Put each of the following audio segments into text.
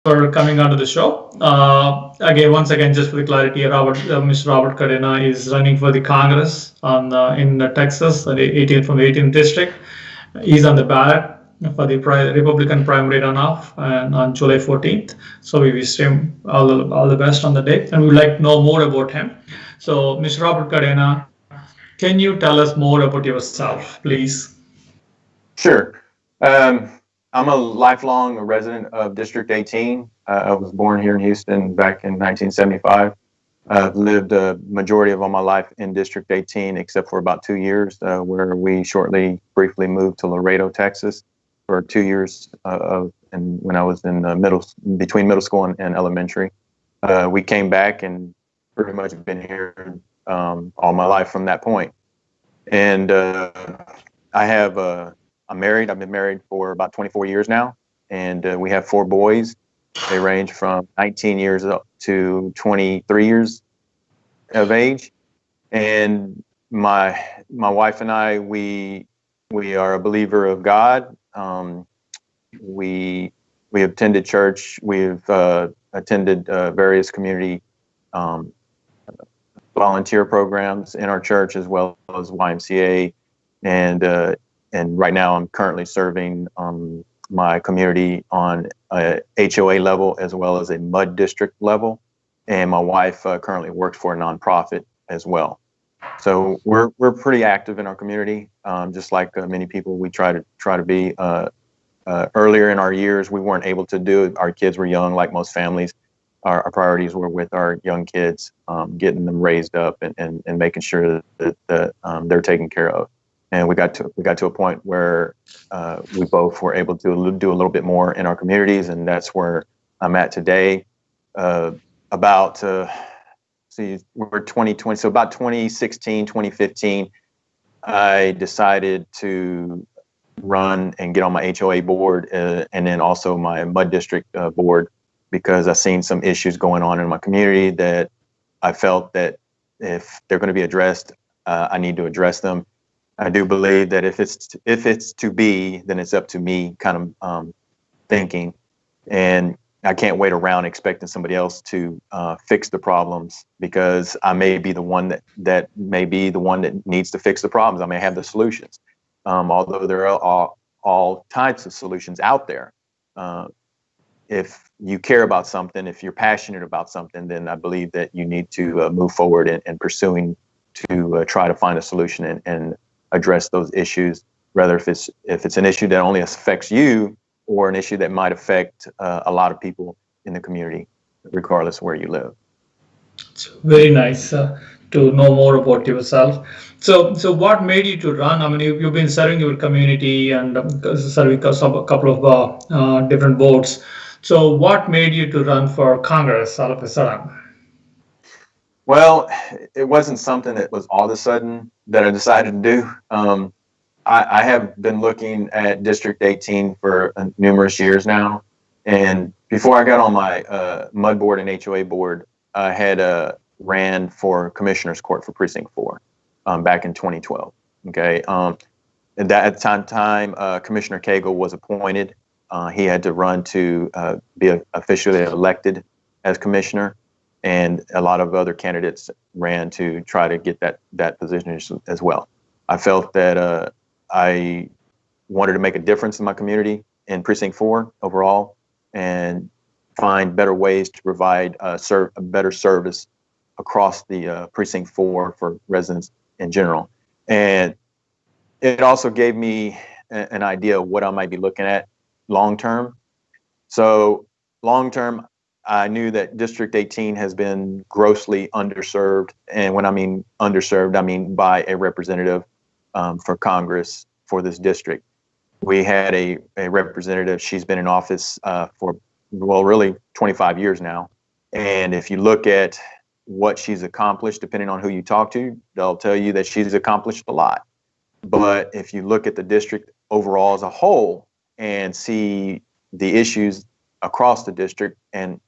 for coming onto the show. Again, once again, just for the clarity, Mr. Robert Cadena is running for the Congress in Texas, the 18th from the 18th district. He's on the ballot for the Republican primary runoff and on July 14th. So we wish him all the best on the day, and we would like to know more about him. So, Mr. Robert Cadena, can you tell us more about yourself, please? Sure. Um, I'm a lifelong resident of District 18. I was born here in Houston back in 1975. I've lived a majority of all my life in District 18, except for about 2 years, where we briefly moved to Laredo, Texas, for 2 years and when I was in between middle school and elementary. We came back and pretty much been here all my life from that point. And I have I'm married. I've been married for about 24 years now, and we have 4 boys. They range from 19 years up to 23 years of age. And my wife and I, we are a believer of God. We attended church. We've attended various community volunteer programs in our church, as well as YMCA, and right now I'm currently serving my community on a HOA level as well as a mud district level, and my wife currently works for a nonprofit as well. So we're pretty active in our community, just like many people. We try to be. Earlier in our years, we weren't able to do it. Our kids were young, like most families. Our priorities were with our young kids, getting them raised up and making sure that they're taken care of. And we got to a point where we both were able to do a little bit more in our communities, and that's where I'm at today. We're 2020, so about 2016, 2015, I decided to run and get on my HOA board, and then also my mud district board, because I've seen some issues going on in my community that I felt that if they're going to be addressed, I need to address them. I do believe that if it's to be, then it's up to me, kind of thinking, and I can't wait around expecting somebody else to fix the problems, because I may be the one that needs to fix the problems. I may have the solutions, although there are all types of solutions out there. If you care about something, if you're passionate about something, then I believe that you need to move forward in pursuing to try to find a solution and address those issues, whether if it's an issue that only affects you or an issue that might affect a lot of people in the community, regardless of where you live. It's very nice to know more about yourself. So what made you to run? I mean, you've been serving your community and serving a couple of different boards. So what made you to run for Congress all of a sudden? Well, it wasn't something that was all of a sudden that I decided to do. I have been looking at District 18 for numerous years now. And before I got on my mud board and HOA board, I had ran for Commissioner's Court for Precinct 4 back in 2012. Okay. At that time, Commissioner Cagle was appointed. He had to run to be officially elected as commissioner. And a lot of other candidates ran to try to get that position as well. I felt that I wanted to make a difference in my community in Precinct 4 overall, and find better ways to provide a better service across the Precinct 4 for residents in general. And it also gave me an idea of what I might be looking at long term. So long term, I knew that District 18 has been grossly underserved. And when I mean underserved, I mean by a representative for Congress for this district. We had a representative. She's been in office for, well, really 25 years now. And if you look at what she's accomplished, depending on who you talk to, they'll tell you that she's accomplished a lot. But if you look at the district overall as a whole and see the issues across the district, and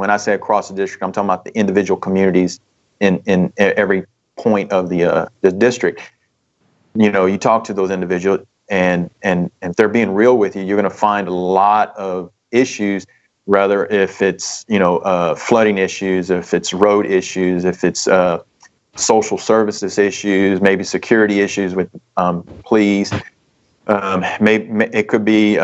when I say across the district, I'm talking about the individual communities in every point of the district. You know, you talk to those individuals, and if they're being real with you, you're going to find a lot of issues rather if it's, flooding issues, if it's road issues, if it's social services issues, maybe security issues with police. Maybe it could be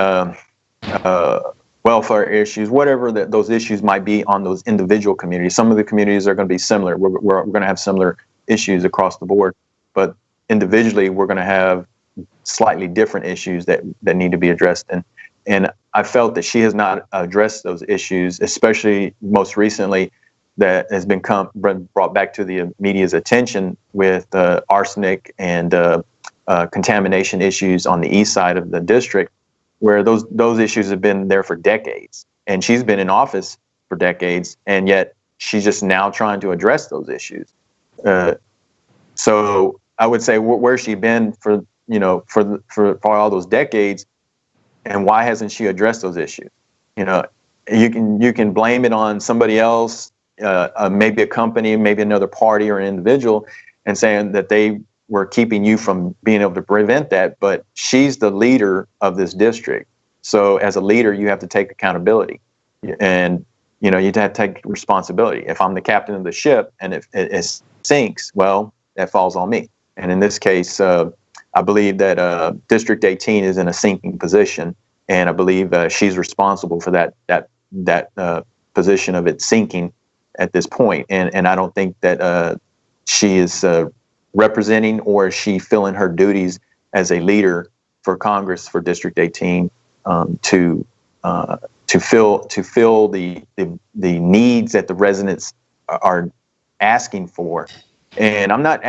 welfare issues, whatever those issues might be on those individual communities. Some of the communities are going to be similar. We're going to have similar issues across the board, but individually we're going to have slightly different issues that need to be addressed. And I felt that she has not addressed those issues, especially most recently that has been brought back to the media's attention with arsenic and contamination issues on the east side of the district, where those issues have been there for decades. And she's been in office for decades, and yet she's just now trying to address those issues. So I would say, where's she been for all those decades, and why hasn't she addressed those issues? You can blame it on somebody else, maybe a company, maybe another party or an individual, and saying that they were keeping you from being able to prevent that. But she's the leader of this district. So as a leader, you have to take accountability, and you have to take responsibility. If I'm the captain of the ship and if it sinks, well, that falls on me. And in this case, I believe that District 18 is in a sinking position, and I believe she's responsible for that position of it sinking at this point. And I don't think that she is representing, or is she filling her duties as a leader for Congress for District 18 to fill the needs that the residents are asking for. And I'm not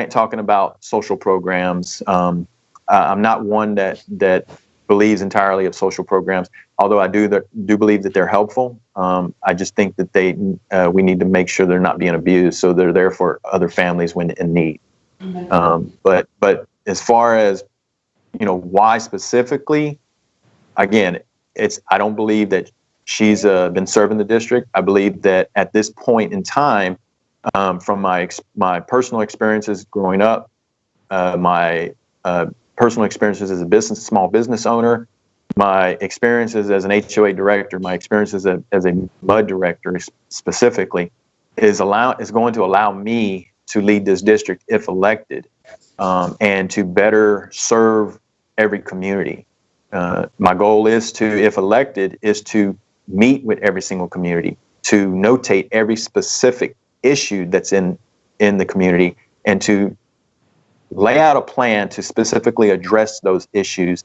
talking about social programs. I'm not one that believes entirely of social programs, although I do believe that they're helpful. I just think that we need to make sure they're not being abused, so they're there for other families when in need. But as far as why specifically, again, I don't believe that she's been serving the district. I believe that at this point in time, from my personal experiences growing up, my personal experiences as a small business owner, my experiences as an HOA director, my experiences as a MUD director specifically, is going to allow me to lead this district if elected, and to better serve every community. My goal is if elected, is to meet with every single community, to notate every specific issue that's in the community, and to lay out a plan to specifically address those issues,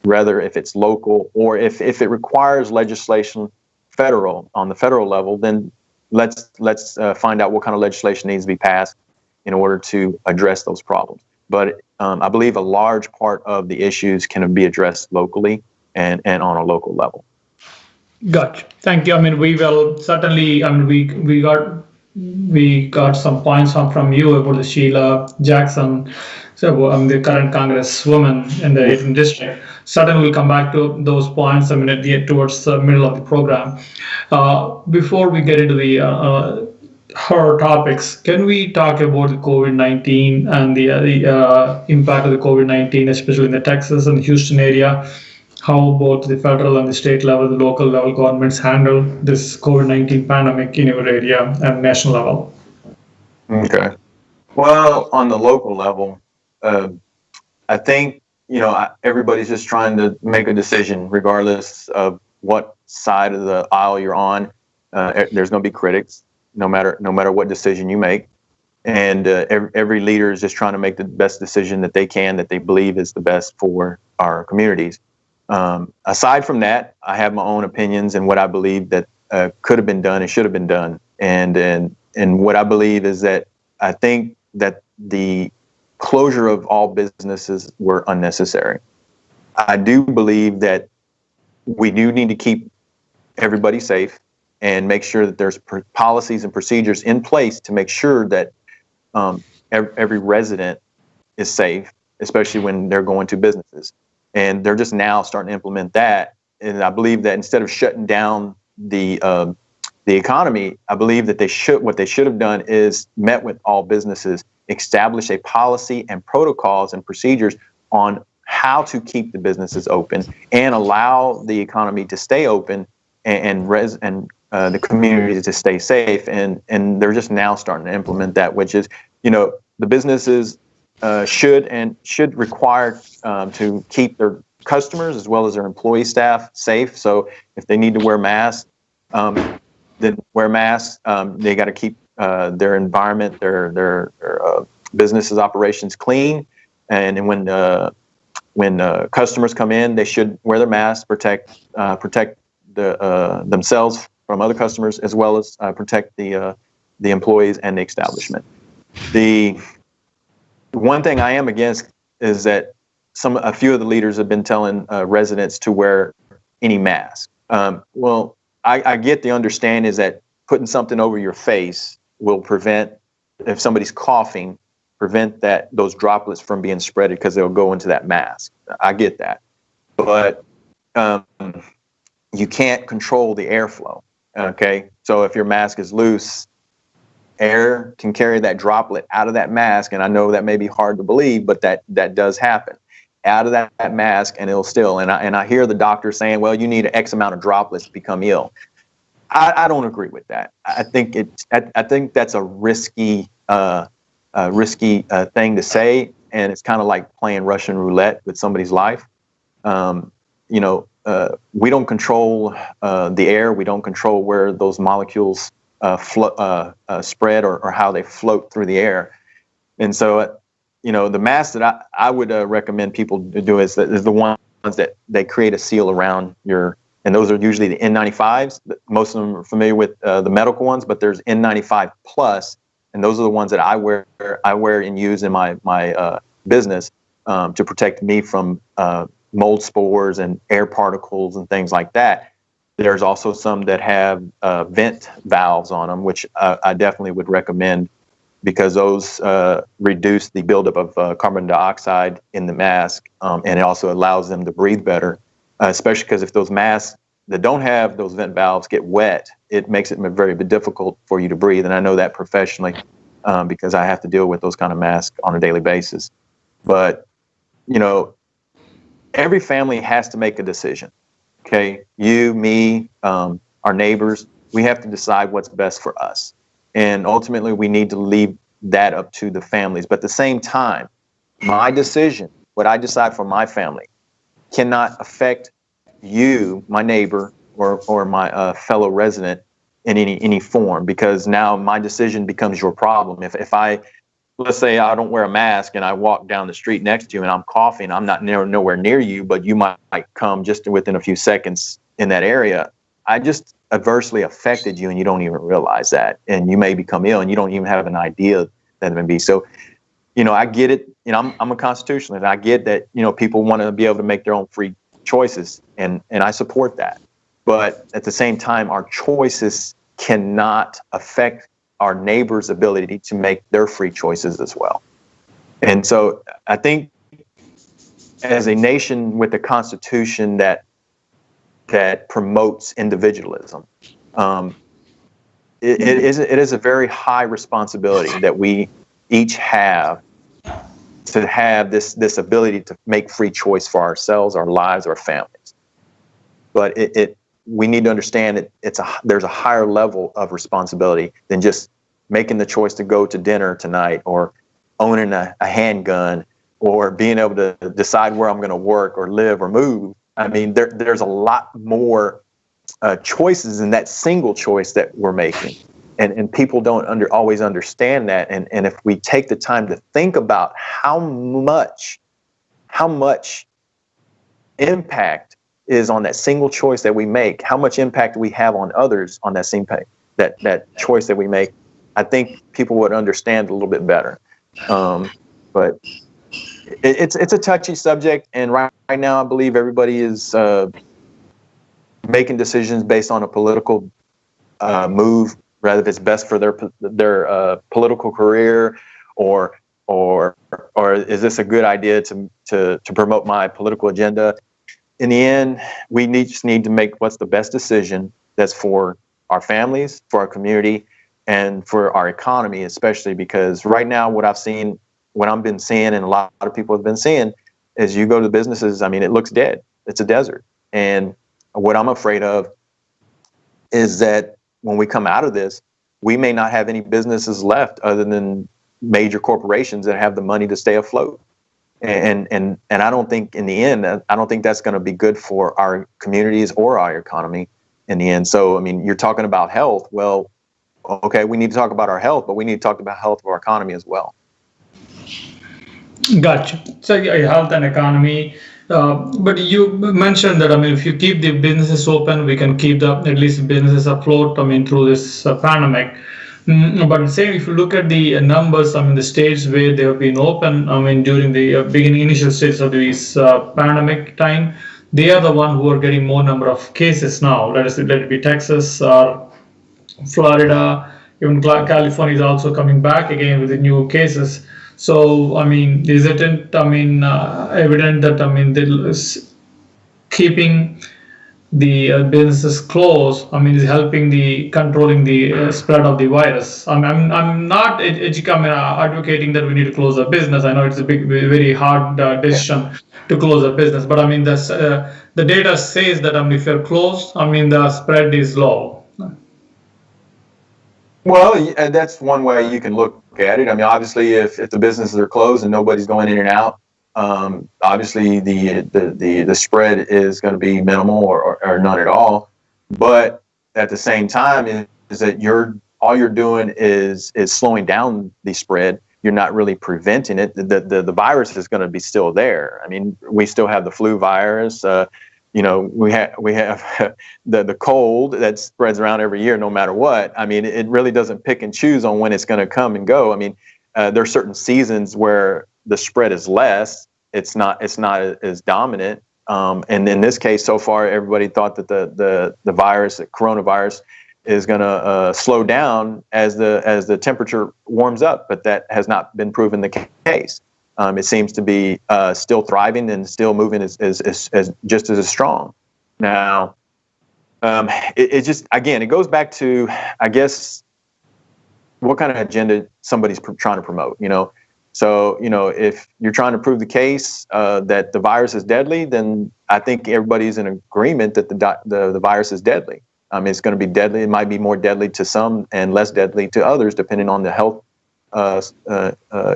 whether if it's local or if it requires legislation on the federal level, then let's find out what kind of legislation needs to be passed in order to address those problems. But I believe a large part of the issues can be addressed locally and on a local level. Gotcha. Thank you. I mean, we will certainly, we got some points from you about the Sheila Jackson, so the current Congresswoman in the 18th district. Certainly, we'll come back to those points. Towards the middle of the program. Before we get into the her topics, can we talk about the COVID-19 and the impact of the COVID-19, especially in the Texas and Houston area? How both the federal and the state level, the local level governments handle this COVID-19 pandemic in your area and national level? Okay. Well, on the local level, I think, everybody's just trying to make a decision regardless of what side of the aisle you're on. There's going to be critics no matter what decision you make. And every leader is just trying to make the best decision that they can, that they believe is the best for our communities. Aside from that, I have my own opinions and what I believe that could have been done and should have been done. And what I believe is that I think that the closure of all businesses were unnecessary. I do believe that we do need to keep everybody safe and make sure that there's policies and procedures in place to make sure that every resident is safe, especially when they're going to businesses. And they're just now starting to implement that. And I believe that instead of shutting down the economy, I believe that what they should have done is met with all businesses, establish a policy and protocols and procedures on how to keep the businesses open and allow the economy to stay open and the community to stay safe. And they're just now starting to implement that, which is, the businesses should require to keep their customers as well as their employee staff safe. So if they need to wear masks, then wear masks. They got to keep their environment, their businesses operations clean. And when customers come in, they should wear their masks, protect themselves from other customers, as well as protect the employees and the establishment. The one thing I am against is that a few of the leaders have been telling residents to wear any mask. Well, I get the understanding is that putting something over your face will prevent, if somebody's coughing, prevent those droplets from being spread because they'll go into that mask. I get that, but you can't control the airflow. Okay, so if your mask is loose, air can carry that droplet out of that mask, and I know that may be hard to believe, but that does happen out of that mask, and it'll still. And I hear the doctor saying, "Well, you need X amount of droplets to become ill." I don't agree with that. I think that's a risky thing to say, and it's kind of like playing Russian roulette with somebody's life. We don't control the air. We don't control where those molecules spread or how they float through the air. And so, the mask that I would recommend people to do is the ones that they create a seal around your. And those are usually the N95s. Most of them are familiar with the medical ones, but there's N95 plus, and those are the ones that I wear and use in my business to protect me from mold spores and air particles and things like that. There's also some that have vent valves on them, which I definitely would recommend because those reduce the buildup of carbon dioxide in the mask, and it also allows them to breathe better. Especially because if those masks that don't have those vent valves get wet, it makes it very difficult for you to breathe. And I know that professionally because I have to deal with those kind of masks on a daily basis. But, every family has to make a decision. Okay, you, me, our neighbors, we have to decide what's best for us. And ultimately, we need to leave that up to the families. But at the same time, my decision, what I decide for my family, cannot affect you, my neighbor, or my fellow resident in any form, because now my decision becomes your problem. If let's say I don't wear a mask and I walk down the street next to you and I'm coughing, I'm not nowhere near you, but you might come just within a few seconds in that area. I just adversely affected you and you don't even realize that, and you may become ill and you don't even have an idea that it may be. So, I get it. I'm a constitutionalist. I get that, people want to be able to make their own free choices, and I support that. But at the same time, our choices cannot affect our neighbors' ability to make their free choices as well. And so I think as a nation with a constitution that promotes individualism, it is a very high responsibility that we each have to have this ability to make free choice for ourselves, our lives, our families. But we need to understand that there's a higher level of responsibility than just making the choice to go to dinner tonight, or owning a handgun, or being able to decide where I'm going to work or live or move. I mean, there's a lot more choices in that single choice that we're making. And people don't always understand that. And if we take the time to think about how much impact is on that single choice that we make, how much impact we have on others on that same that choice that we make, I think people would understand a little bit better. But it's a touchy subject, and right now I believe everybody is making decisions based on a political move, rather if it's best for their political career, or is this a good idea to promote my political agenda. In the end, we just need to make what's the best decision that's for our families, for our community, and for our economy, especially because right now what I've been seeing, and a lot of people have been seeing, is you go to the businesses, I mean, it looks dead. It's a desert. And what I'm afraid of is that when we come out of this, we may not have any businesses left other than major corporations that have the money to stay afloat. And I don't think in the end, I don't think that's going to be good for our communities or our economy in the end. So, I mean, you're talking about health. Well, okay, we need to talk about our health, but we need to talk about health of our economy as well. Gotcha. So yeah, health and economy. But you mentioned that, I mean, if you keep the businesses open, we can keep at least businesses afloat, I mean, through this pandemic. But say if you look at the numbers, I mean, the states where they have been open, I mean, during the beginning initial stages of this pandemic time, they are the one who are getting more number of cases now. Let it be Texas or Florida, even California is also coming back again with the new cases. So, I mean, is it, evident that, I mean, keeping the businesses closed, I mean, is helping the controlling the spread of the virus? I'm not advocating that we need to close a business. I know it's a very hard decision to close a business, but I mean, the data says that, I mean, if you're closed, I mean, the spread is low. Well, that's one way you can look at it. I mean, obviously, if the businesses are closed and nobody's going in and out, obviously the spread is going to be minimal or none at all. But at the same time, is that all you're doing is slowing down the spread. You're not really preventing it. The virus is going to be still there. I mean, we still have the flu virus. We have the cold that spreads around every year, no matter what. I mean, it really doesn't pick and choose on when it's going to come and go. I mean, there are certain seasons where the spread is less. It's not as dominant. And in this case, so far, everybody thought that the virus, the coronavirus, is going to slow down as the temperature warms up, but that has not been proven the case. It seems to be still thriving and still moving as just as strong. Now, it just, again, it goes back to, I guess, what kind of agenda somebody's trying to promote, So, if you're trying to prove the case that the virus is deadly, then I think everybody's in agreement that the virus is deadly. It's going to be deadly. It might be more deadly to some and less deadly to others, depending on the health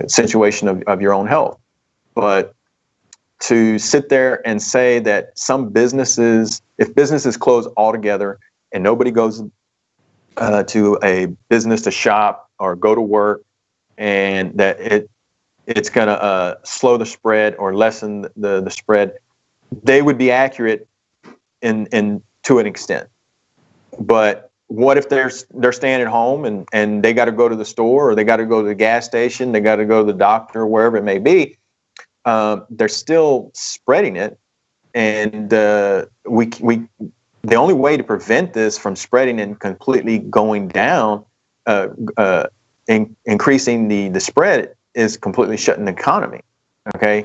situation of your own health. But to sit there and say that some businesses, if businesses close altogether and nobody goes to a business to shop or go to work, and that it's going to slow the spread or lessen the spread, they would be accurate in to an extent. But what if they're staying at home and they got to go to the store, or they got to go to the gas station, they got to go to the doctor, wherever it may be? They're still spreading it, and the only way to prevent this from spreading and completely going down, increasing the spread, is completely shutting the economy. Okay,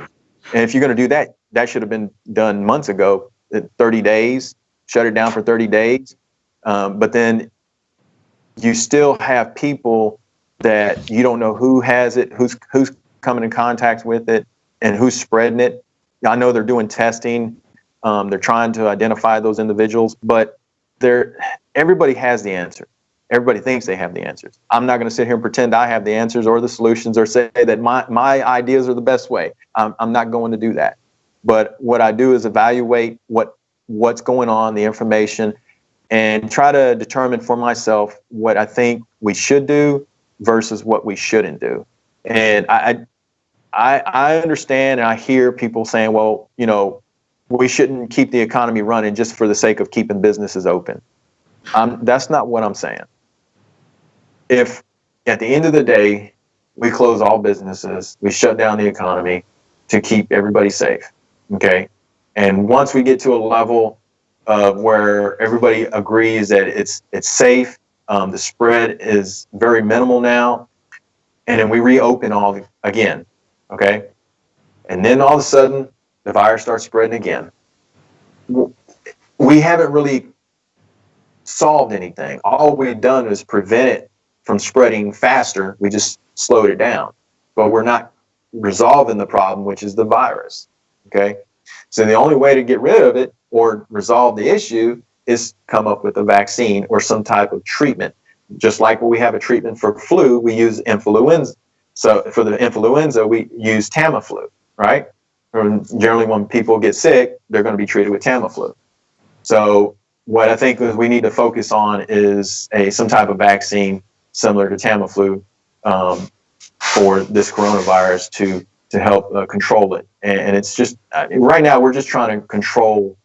and if you're going to do that, that should have been done months ago. 30 days, shut it down for 30 days. But then you still have people that you don't know who has it, who's coming in contact with it, and who's spreading it. I know they're doing testing. They're trying to identify those individuals, but everybody has the answer. Everybody thinks they have the answers. I'm not going to sit here and pretend I have the answers or the solutions, or say that my ideas are the best way. I'm not going to do that. But what I do is evaluate what's going on, the information, and try to determine for myself what I think we should do versus what we shouldn't do. And I understand, and I hear people saying, well, we shouldn't keep the economy running just for the sake of keeping businesses open. That's not what I'm saying. If at the end of the day, we close all businesses, we shut down the economy to keep everybody safe, okay? And once we get to a level where everybody agrees that it's safe, the spread is very minimal now, and then we reopen all again, okay? And then all of a sudden, the virus starts spreading again. We haven't really solved anything. All we've done is prevent it from spreading faster. We just slowed it down, but we're not resolving the problem, which is the virus, okay? So the only way to get rid of it or resolve the issue is come up with a vaccine or some type of treatment. Just like when we have a treatment for flu, we use influenza. So for the influenza, we use Tamiflu, right? Generally, when people get sick, they're going to be treated with Tamiflu. So what I think we need to focus on is some type of vaccine similar to Tamiflu for this coronavirus to help control it. And it's just right now we're just trying to control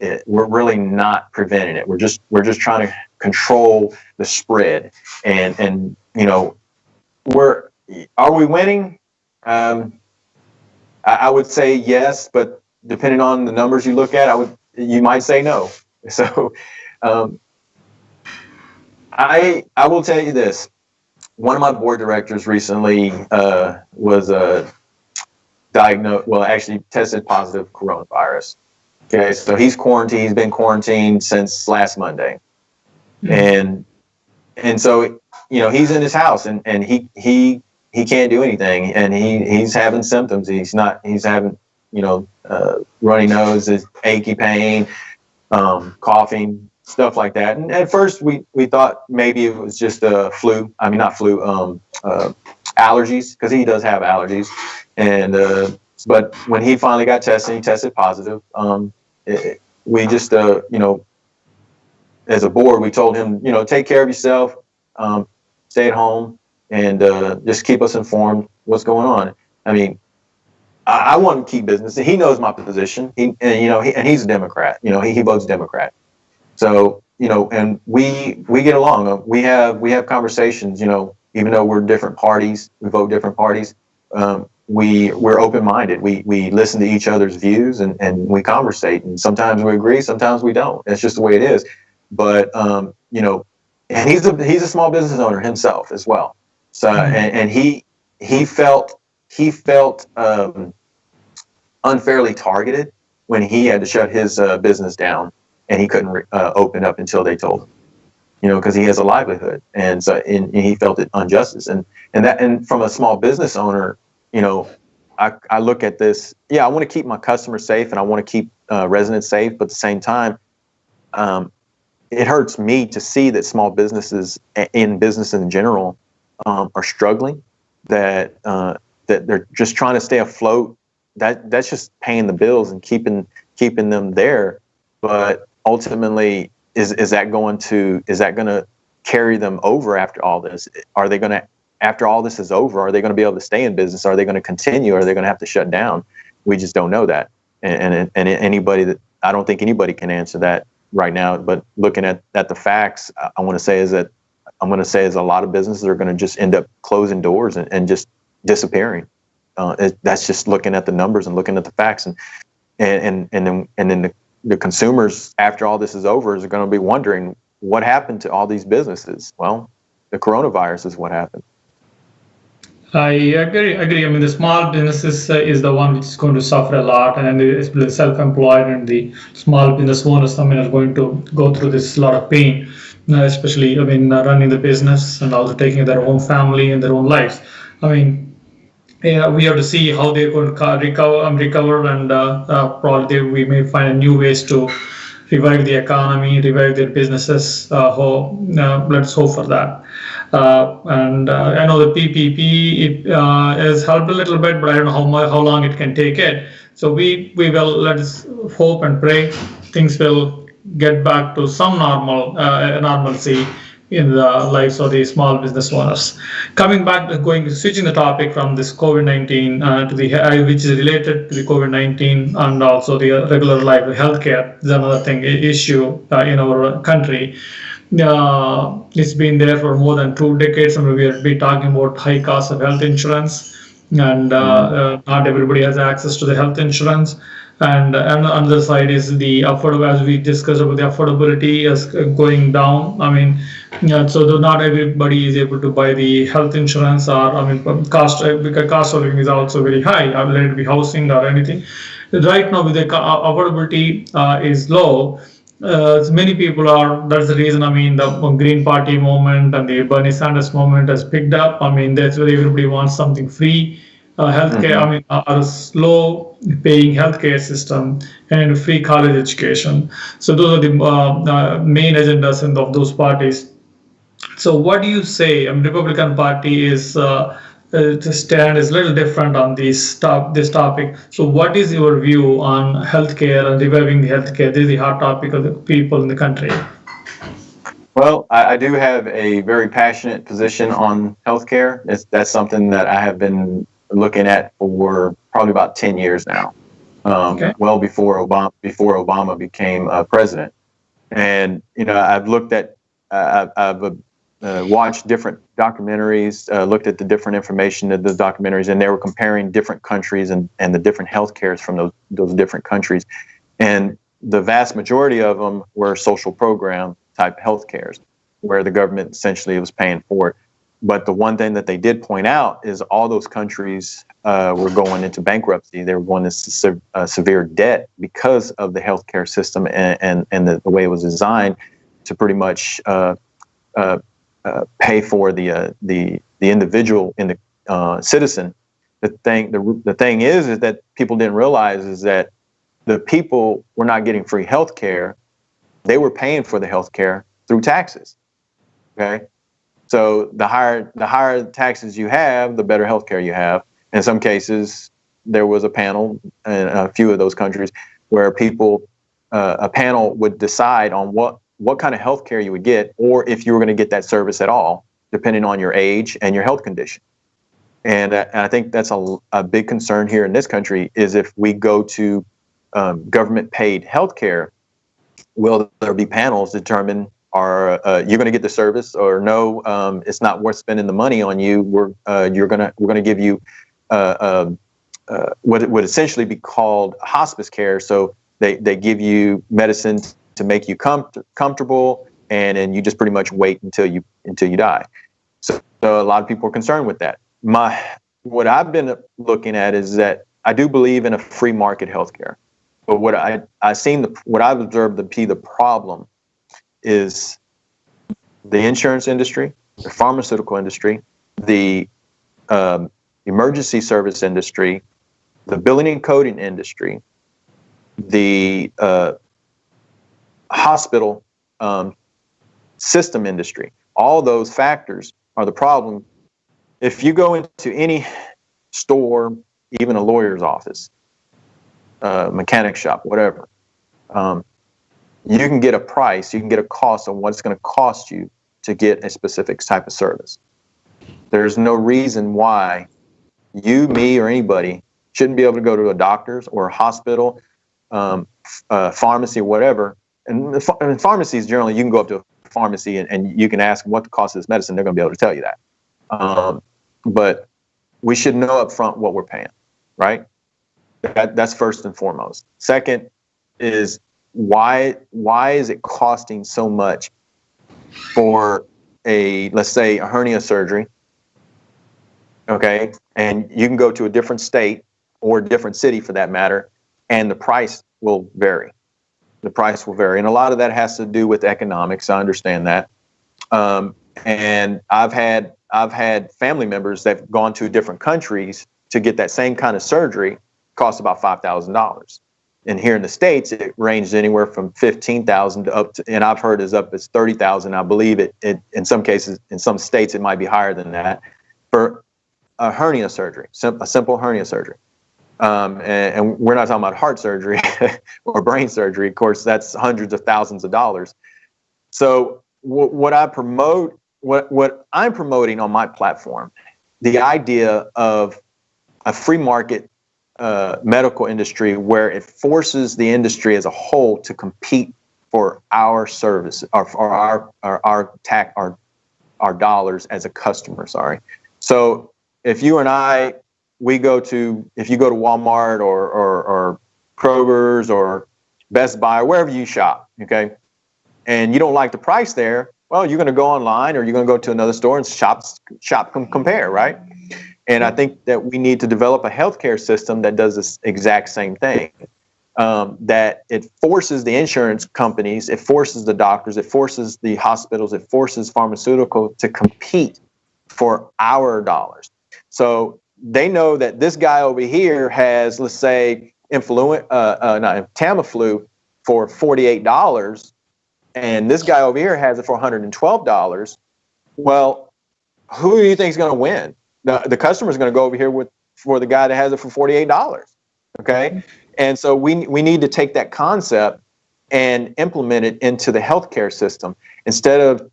it. We're really not preventing it. We're just trying to control the spread. And you know, are we winning? I would say yes, but depending on the numbers you look at, you might say no. So I will tell you this. One of my board directors recently was diagnosed, well, actually tested positive coronavirus. Okay, so he's quarantined. He's been quarantined since last Monday, and so you know he's in his house and he can't do anything, and he's having symptoms. He's having runny nose, achy pain, coughing, stuff like that. And at first we thought maybe it was just flu. I mean, not flu, allergies, because he does have allergies. And but when he finally got tested, he tested positive. We just as a board, we told him, take care of yourself, stay at home, and just keep us informed what's going on. I mean, I want to keep business. He knows my position. And he's a Democrat. He votes Democrat. So and we get along. We have conversations. Even though we're different parties, we vote different parties. We're open-minded. We listen to each other's views and we conversate. And sometimes we agree, sometimes we don't. That's just the way it is. But and he's a small business owner himself as well. So and he felt unfairly targeted when he had to shut his business down and he couldn't open up until they told him. Because he has a livelihood, and so and he felt it injustice. And from a small business owner, I look at this. Yeah, I want to keep my customers safe, and I want to keep residents safe. But at the same time, it hurts me to see that small businesses in business in general are struggling. That they're just trying to stay afloat. That's just paying the bills and keeping them there. But ultimately, is that going to carry them over after all this? Are they going to, after all this is over, are they going to be able to stay in business? Are they going to continue? Are they going to have to shut down? We just don't know that. And I don't think anybody can answer that right now. But looking at the facts, I'm going to say is a lot of businesses are going to just end up closing doors and just disappearing. That's just looking at the numbers and looking at the facts, and then the consumers, after all this is over, is going to be wondering what happened to all these businesses. Well, the coronavirus is what happened. I agree. I mean, the small businesses is the one which is going to suffer a lot, and the self-employed and the small business owners, are going to go through this lot of pain, especially, running the business and also taking their own family and their own lives. Yeah, we have to see how they're going to recover, and probably we may find new ways to revive the economy, revive their businesses. Let's hope for that. And I know the PPP has helped a little bit, but I don't know how long it can take it. So we will, let's hope and pray things will get back to some normalcy in the lives of the small business owners. Coming back, switching the topic from this COVID-19 to the which is related to the COVID-19 and also the regular life healthcare is another issue in our country. It's been there for more than 2 decades, and we'll be talking about high cost of health insurance, and not everybody has access to the health insurance. And on the other side is the affordable, as we discussed about the affordability is going down. So not everybody is able to buy the health insurance, or cost of living is also very high, let it be housing or anything. Right now, with the affordability is low, many people are. That's the reason. The Green Party movement and the Bernie Sanders movement has picked up. That's where everybody wants something free healthcare. I mean, a slow-paying healthcare system and free college education. So those are the main agendas of those parties. So what do you say? Republican Party is the stand is a little different on this topic. So what is your view on healthcare and reviving the healthcare? This is the hot topic of the people in the country. Well, I do have a very passionate position on healthcare. That's something that I have been looking at for probably about 10 years now. Okay. Well before Obama became president. And I've looked at, I've watched different documentaries, looked at the different information of the documentaries, and they were comparing different countries and the different healthcares from those different countries. And the vast majority of them were social program type healthcares, where the government essentially was paying for it. But the one thing that they did point out is all those countries were going into bankruptcy. They were going into severe debt because of the healthcare system and the way it was designed to pretty much pay for the individual in the citizen. The thing is that people didn't realize is that the people were not getting free health care. They were paying for the health care through taxes. Okay. So the higher taxes you have, the better health care you have. In some cases, there was a panel in a few of those countries where a panel would decide on what kind of health care you would get, or if you were going to get that service at all, depending on your age and your health condition. And I think that's a big concern here in this country is if we go to government paid health care, will there be panels determine are you're going to get the service or no? It's not worth spending the money on you. We're going to give you what would essentially be called hospice care. So they give you medicine to make you comfortable, and then you just pretty much wait until you die. So a lot of people are concerned with that. What I've been looking at is that I do believe in a free market healthcare, but what I've observed to be the problem is the insurance industry, the pharmaceutical industry, the emergency service industry, the billing and coding industry, the hospital system industry. All those factors are the problem. If you go into any store, even a lawyer's office, mechanic shop, whatever, you can get a price, you can get a cost on what it's going to cost you to get a specific type of service. There's no reason why you, me, or anybody shouldn't be able to go to a doctor's or a hospital, pharmacy, whatever. And in pharmacies, generally, you can go up to a pharmacy and you can ask them what the cost of this medicine. They're going to be able to tell you that. But we should know up front what we're paying, right? That's first and foremost. Second is why is it costing so much for let's say a hernia surgery? Okay, and you can go to a different state or a different city for that matter, and the price will vary. The price will vary, and a lot of that has to do with economics. I understand that, and I've had family members that've gone to different countries to get that same kind of surgery. Cost about $5,000, and here in the States, it ranges anywhere from $15,000 to up to, and I've heard as up as $30,000. I believe it in some cases, in some states, it might be higher than that for a hernia surgery, a simple hernia surgery. And we're not talking about heart surgery or brain surgery. Of course, that's hundreds of thousands of dollars. So what I'm promoting on my platform, the idea of a free market medical industry where it forces the industry as a whole to compete for our service or our dollars as a customer. Sorry. So if you and I, if you go to Walmart or Kroger's or Best Buy or wherever you shop, okay, and you don't like the price there, well, you're going to go online or you're going to go to another store and compare, right? And I think that we need to develop a healthcare system that does this exact same thing, that it forces the insurance companies, it forces the doctors, it forces the hospitals, it forces pharmaceutical to compete for our dollars. So they know that this guy over here has, let's say, Tamiflu for $48, and this guy over here has it for $112. Well, who do you think is going to win? The customer is going to go over here for the guy that has it for $48. Okay, and so we need to take that concept and implement it into the healthcare system instead of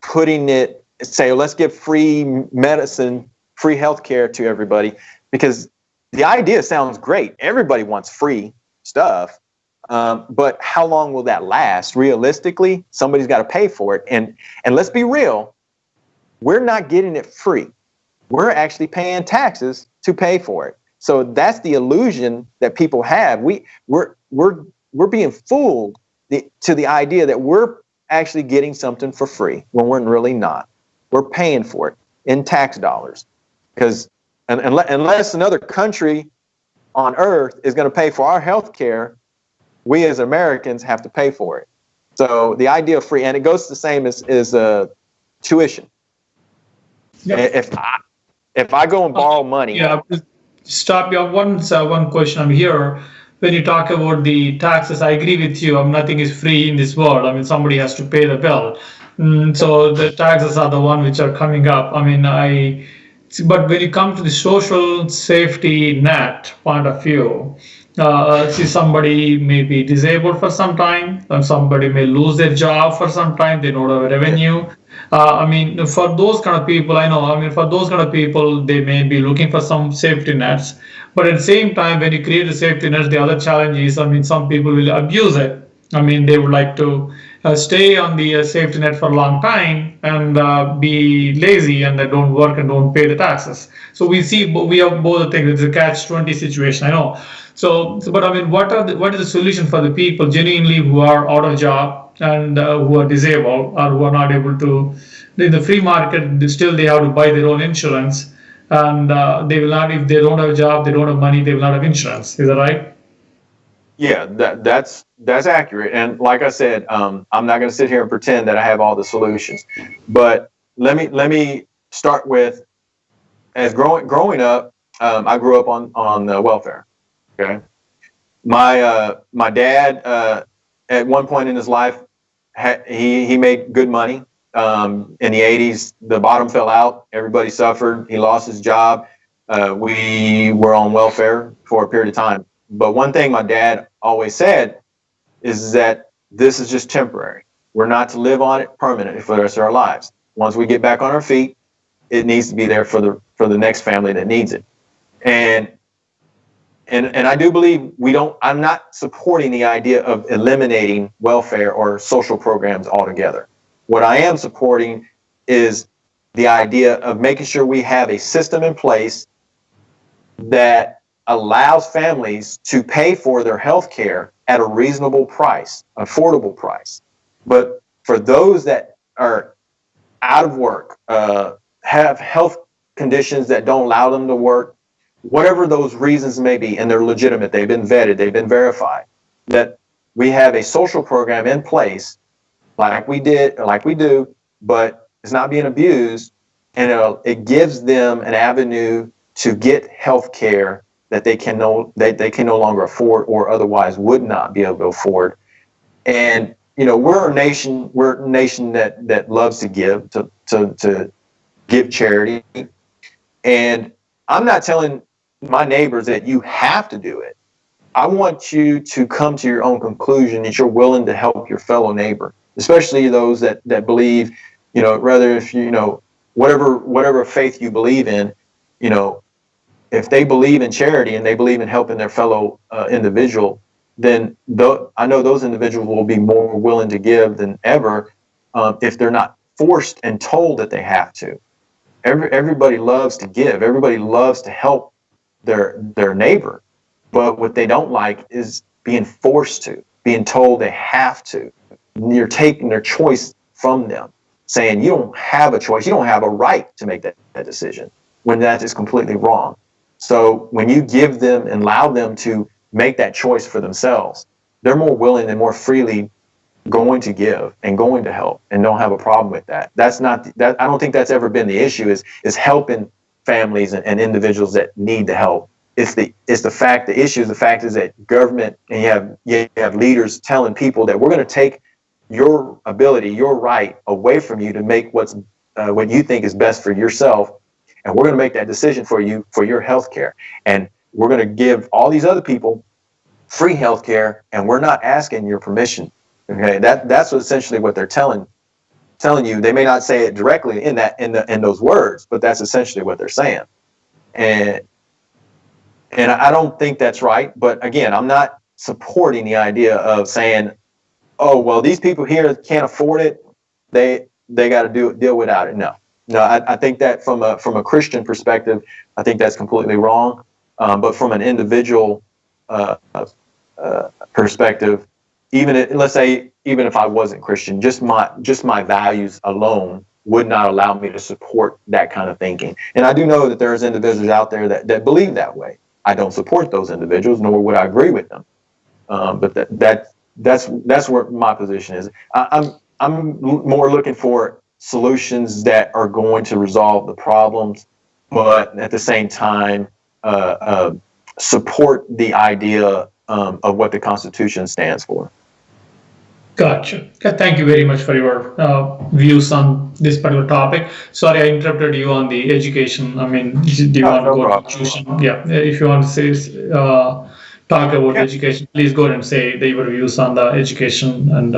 putting it. Say, let's give free medicine, free healthcare to everybody, because the idea sounds great. Everybody wants free stuff, but how long will that last? Realistically, somebody's got to pay for it, and let's be real, we're not getting it free. We're actually paying taxes to pay for it. So that's the illusion that people have. We're being fooled to the idea that we're actually getting something for free when we're really not. We're paying for it in tax dollars, because unless another country on earth is going to pay for our health care, we as Americans have to pay for it. So the idea of free, and it goes the same as tuition. Yep. If I go and borrow money. Yeah, stop you. One question I'm here. When you talk about the taxes, I agree with you. Nothing is free in this world. Somebody has to pay the bill. So the taxes are the one which are coming up. But when you come to the social safety net point of view, see, somebody may be disabled for some time, and somebody may lose their job for some time. They don't have revenue. For those kind of people, for those kind of people, they may be looking for some safety nets. But at the same time, when you create a safety net, the other challenge is, some people will abuse it. They would like to stay on the safety net for a long time and be lazy, and they don't work and don't pay the taxes. So we have both the things. It's a catch-20 situation, I know. But what is the solution for the people genuinely who are out of job and who are disabled, or who are not able to, in the free market, still they have to buy their own insurance, and they will not, if they don't have a job, they don't have money, they will not have insurance. Is that right? Yeah, that's accurate. And like I said, I'm not going to sit here and pretend that I have all the solutions. But let me start with, as growing up, I grew up on welfare. Okay, my dad at one point in his life, he made good money. In the 80s, the bottom fell out. Everybody suffered. He lost his job. We were on welfare for a period of time. But one thing my dad always said is that this is just temporary. We're not to live on it permanently for the rest of our lives. Once we get back on our feet, it needs to be there for the next family that needs it. And I do believe I'm not supporting the idea of eliminating welfare or social programs altogether. What I am supporting is the idea of making sure we have a system in place that allows families to pay for their health care at a reasonable price, affordable price. But for those that are out of work, have health conditions that don't allow them to work, whatever those reasons may be, and they're legitimate, they've been vetted, they've been verified, that we have a social program in place like we do, but it's not being abused, and it gives them an avenue to get health care that they can no longer afford, or otherwise would not be able to afford. And we're a nation that loves to give, to give charity. And I'm not telling my neighbors that you have to do it. I want you to come to your own conclusion that you're willing to help your fellow neighbor, especially those that believe, rather if whatever faith you believe in, if they believe in charity and they believe in helping their fellow individual, then I know those individuals will be more willing to give than ever if they're not forced and told that they have to. Everybody loves to give. Everybody loves to help their neighbor. But what they don't like is being forced to, being told they have to. You're taking their choice from them, saying you don't have a choice. You don't have a right to make that decision, when that is completely wrong. So when you give them and allow them to make that choice for themselves, they're more willing and more freely going to give and going to help, and don't have a problem with that. I don't think that's ever been the issue, is helping families and individuals that need the help. The issue is the fact is that government, and you have leaders telling people that we're going to take your ability, your right away from you to make what you think is best for yourself, and we're going to make that decision for you for your health care, and we're going to give all these other people free health care, and we're not asking your permission. Okay, that's essentially what they're telling you. They may not say it directly in those words, but that's essentially what they're saying. And I don't think that's right. But again, I'm not supporting the idea of saying, oh, well, these people here can't afford it. They got to deal without it. No, I think that from a Christian perspective, I think that's completely wrong. But from an individual perspective, let's say even if I wasn't Christian, just my values alone would not allow me to support that kind of thinking. And I do know that there's individuals out there that believe that way. I don't support those individuals, nor would I agree with them. But that's where my position is. I'm more looking for solutions that are going to resolve the problems, but at the same time support the idea of what the Constitution stands for. Gotcha. Okay, thank you very much for your views on this particular topic. Sorry, I interrupted you on the education. I mean, do you want to No go problem. to tuition? Yeah, if you want to say, talk about education, please go ahead and say your views on the education and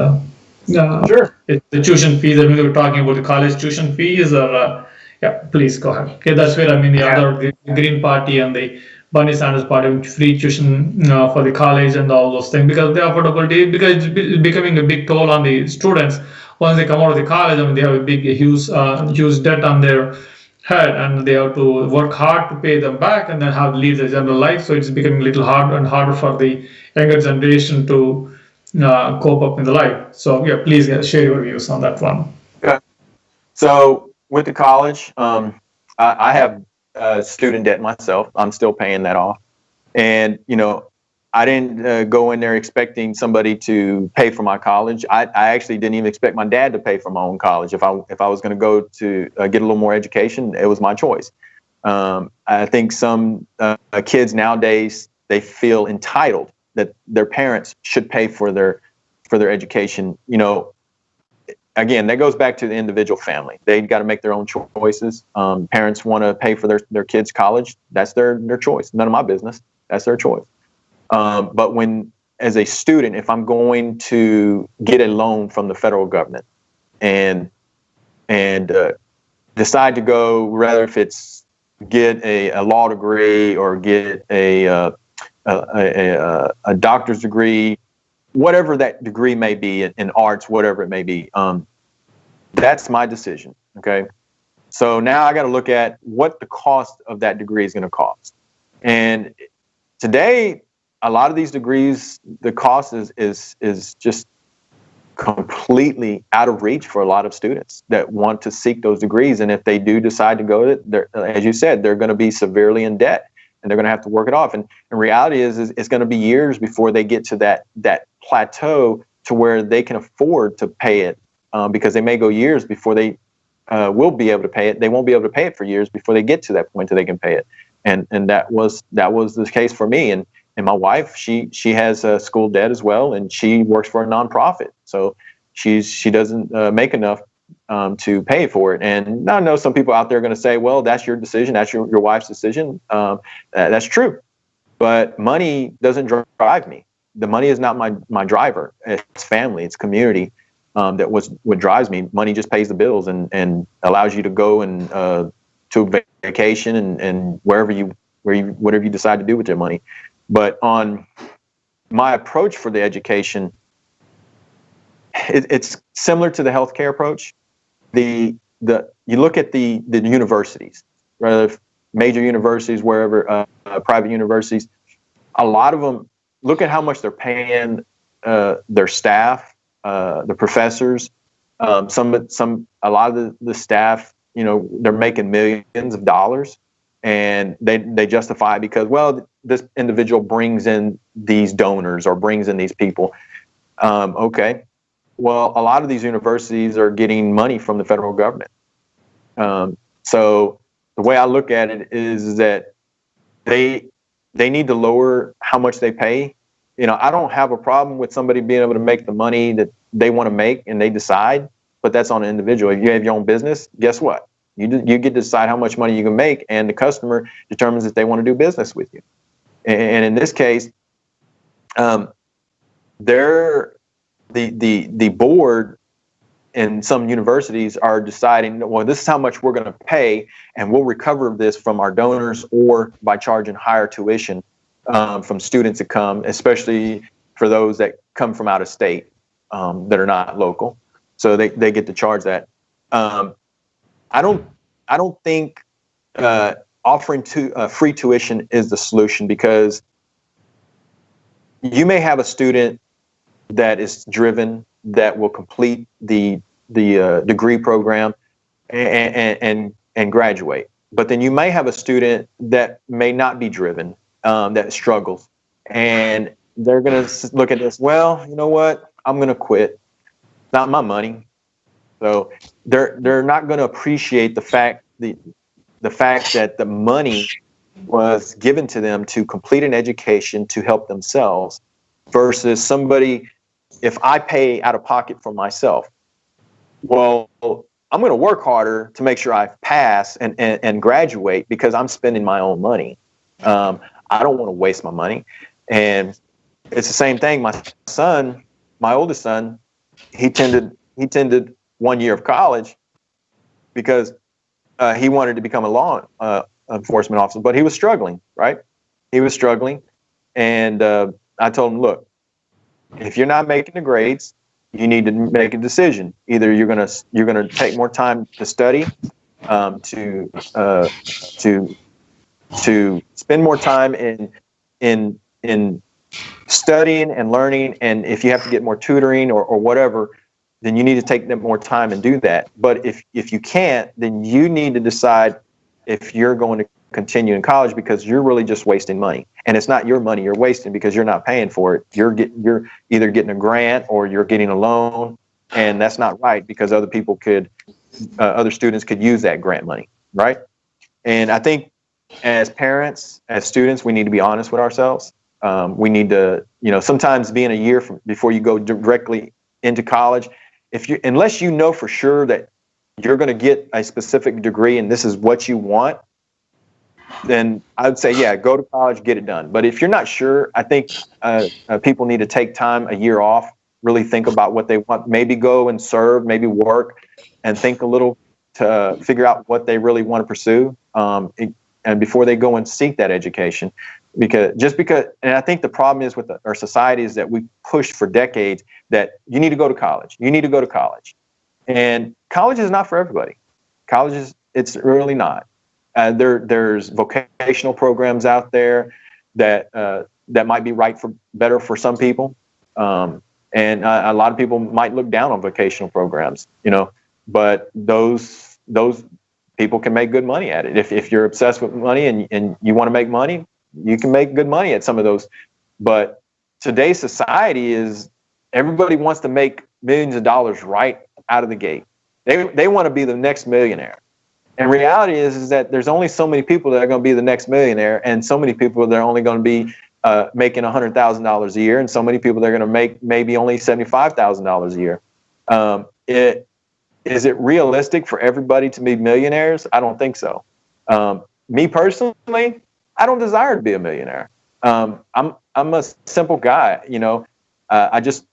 Sure. the tuition fees. I mean, we were talking about the college tuition fees, or yeah, please go ahead. Okay, that's where the other the Green Party and the Bernie Sanders party, free tuition for the college and all those things, because the affordability, because it's becoming a big toll on the students once they come out of the college. I mean, they have a huge debt on their head, and they have to work hard to pay them back, and then have to lead a general life. So it's becoming a little harder and harder for the younger generation to cope up in the life. So yeah, please share your views on that one. Okay. So with the college, I have student debt myself. I'm still paying that off. And, I didn't go in there expecting somebody to pay for my college. I actually didn't even expect my dad to pay for my own college. If I was going to go to get a little more education, it was my choice. I think some kids nowadays, they feel entitled that their parents should pay for their education. Again, that goes back to the individual family. They got to make their own choices. Parents want to pay for their kids' college. That's their choice. None of my business. That's their choice. But as a student, if I'm going to get a loan from the federal government and decide to go, rather if it's get a law degree or get a doctor's degree, whatever that degree may be in arts, whatever it may be, that's my decision. Okay. So now I got to look at what the cost of that degree is going to cost. And today, a lot of these degrees, the cost is just completely out of reach for a lot of students that want to seek those degrees. And if they do decide to go, as you said, they're going to be severely in debt, and they're going to have to work it off. And the reality is it's going to be years before they get to that plateau to where they can afford to pay it, because they may go years before they will be able to pay it. They won't be able to pay it for years before they get to that point that they can pay it. And that was the case for me. And my wife, she has a school debt as well, and she works for a nonprofit, so she doesn't make enough to pay for it. And I know some people out there are going to say, well, that's your decision, that's your wife's decision. That's true, but money doesn't drive me. The money is not my driver. It's family, it's community. That what drives me. Money just pays the bills and allows you to go and to vacation and whatever you decide to do with your money. But on my approach for the education, it's similar to the healthcare approach. You look at the universities, rather major universities, wherever private universities, a lot of them, look at how much they're paying their staff, the professors. A lot of the staff, they're making millions of dollars, and they justify it because, well, this individual brings in these donors or brings in these people. Okay. Well, a lot of these universities are getting money from the federal government. So the way I look at it is that they need to lower how much they pay. I don't have a problem with somebody being able to make the money that they want to make and they decide, but that's on an individual. If you have your own business, guess what? You get to decide how much money you can make, and the customer determines if they want to do business with you. And in this case, the board in some universities are deciding, well, this is how much we're going to pay, and we'll recover this from our donors or by charging higher tuition from students that come, especially for those that come from out of state that are not local. So they get to charge that. I don't think offering free tuition is the solution, because you may have a student that is driven, that will complete the degree program and graduate. But then you may have a student that may not be driven, that struggles, and they're going to look at this. Well, you know what? I'm going to quit. It's not my money. So they're not going to appreciate the fact that the money was given to them to complete an education to help themselves, versus somebody. If I pay out of pocket for myself, well, I'm going to work harder to make sure I pass and graduate, because I'm spending my own money. I don't want to waste my money. And it's the same thing. My oldest son, he attended 1 year of college because he wanted to become a law enforcement officer, but he was struggling, right? He was struggling. And I told him, look, if you're not making the grades, you need to make a decision. Either you're gonna take more time to study, to spend more time in studying and learning, and if you have to get more tutoring or whatever, then you need to take more time and do that. But if you can't, then you need to decide if you're going to continue in college, because you're really just wasting money. And it's not your money you're wasting, because you're not paying for it. You're either getting a grant or you're getting a loan, and that's not right, because other students could use that grant money, right? And I think as parents, as students, we need to be honest with ourselves. We need to, sometimes being a year before you go directly into college, unless you know for sure that you're going to get a specific degree and this is what you want, then I would say, yeah, go to college, get it done. But if you're not sure, I think people need to take time, a year off, really think about what they want, maybe go and serve, maybe work, and think a little to figure out what they really want to pursue, and before they go and seek that education. And I think the problem is with our society is that we pushed for decades that you need to go to college. You need to go to college. And college is not for everybody. It's really not. There's vocational programs out there that might be better for some people, and a lot of people might look down on vocational programs, but those people can make good money at it. If you're obsessed with money and you want to make money, you can make good money at some of those. But today's society is everybody wants to make millions of dollars right out of the gate. They want to be the next millionaire. And reality is that there's only so many people that are going to be the next millionaire, and so many people that are only going to be making $100,000 a year, and so many people that are going to make maybe only $75,000 a year. Is it realistic for everybody to be millionaires? I don't think so. Me personally, I don't desire to be a millionaire. I'm a simple guy. I just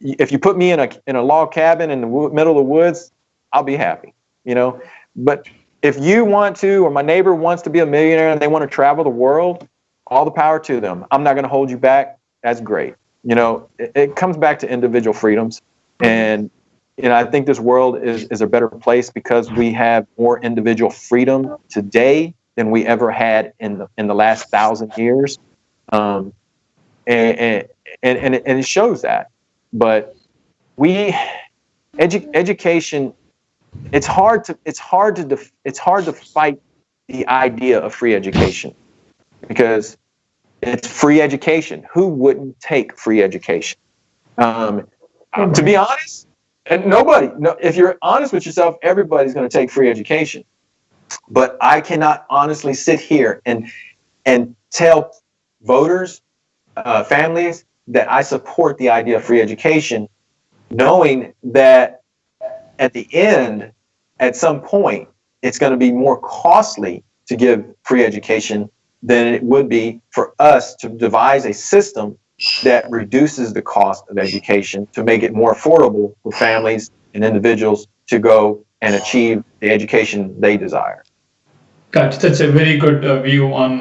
if you put me in a log cabin in the middle of the woods, I'll be happy. But if you want to, or my neighbor wants to be a millionaire and they want to travel the world, all the power to them. I'm not going to hold you back. That's great. It comes back to individual freedoms. And, I think this world is a better place because we have more individual freedom today than we ever had in the last 1,000 years. And it shows that. But education, it's hard to fight the idea of free education, because it's free education. Who wouldn't take free education? To be honest, and if you're honest with yourself, everybody's going to take free education. But I cannot honestly sit here and tell voters, families, that I support the idea of free education, knowing that at the end, at some point, it's going to be more costly to give free education than it would be for us to devise a system that reduces the cost of education to make it more affordable for families and individuals to go and achieve the education they desire. Gotcha. That's a very good view on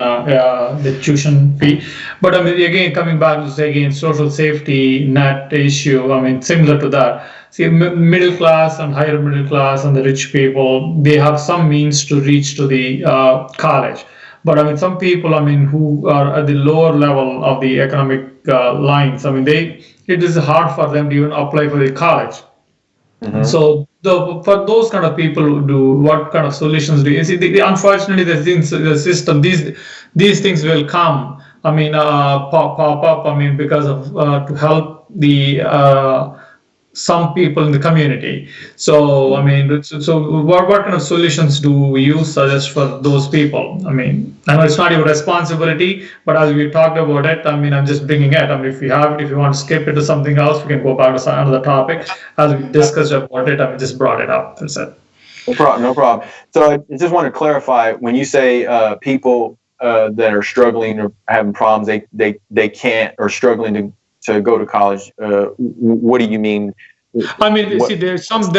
the tuition fee. But I mean, again, coming back to say again, social safety net issue. I mean, similar to that. See, middle class and higher middle class and the rich people, they have some means to reach to the college. But I mean, some people, I mean, who are at the lower level of the economic lines, I mean, it is hard for them to even apply for the college. Mm-hmm. So for those kind of people who do, what kind of solutions do you see? Unfortunately, the things, the system, these things will come. I mean, pop up. I mean, because of to help the some people in the community. So I mean, so what kind of solutions do you suggest for those people? I mean, I know it's not your responsibility, but as we talked about it, I mean, I'm just bringing it. I mean, if you have it, if you want to skip it to something else, we can go back to another topic. As we discussed about it, I mean, just brought it up. That's it. No problem. No problem. So I just want to clarify, when you say people that are struggling or having problems, they can't, or struggling to go to college, what do you mean? I mean, you What see, there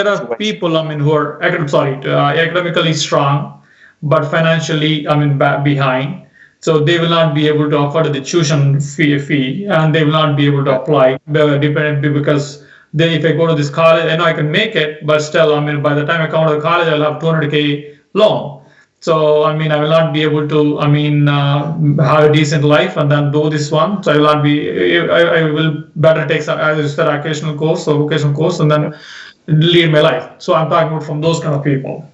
are people, I mean, who are academically strong, but financially, I mean, behind. So they will not be able to afford the tuition fee, and they will not be able to apply, dependent because if I go to this college, I know I can make it, but still, I mean, by the time I come out of college, I'll have 200K loan. So, I mean, I will not be able to, I mean, have a decent life and then do this one. So I will not be, I will better take some, as you said, occasional course or vocational course and then lead my life. So I'm talking about from those kind of people.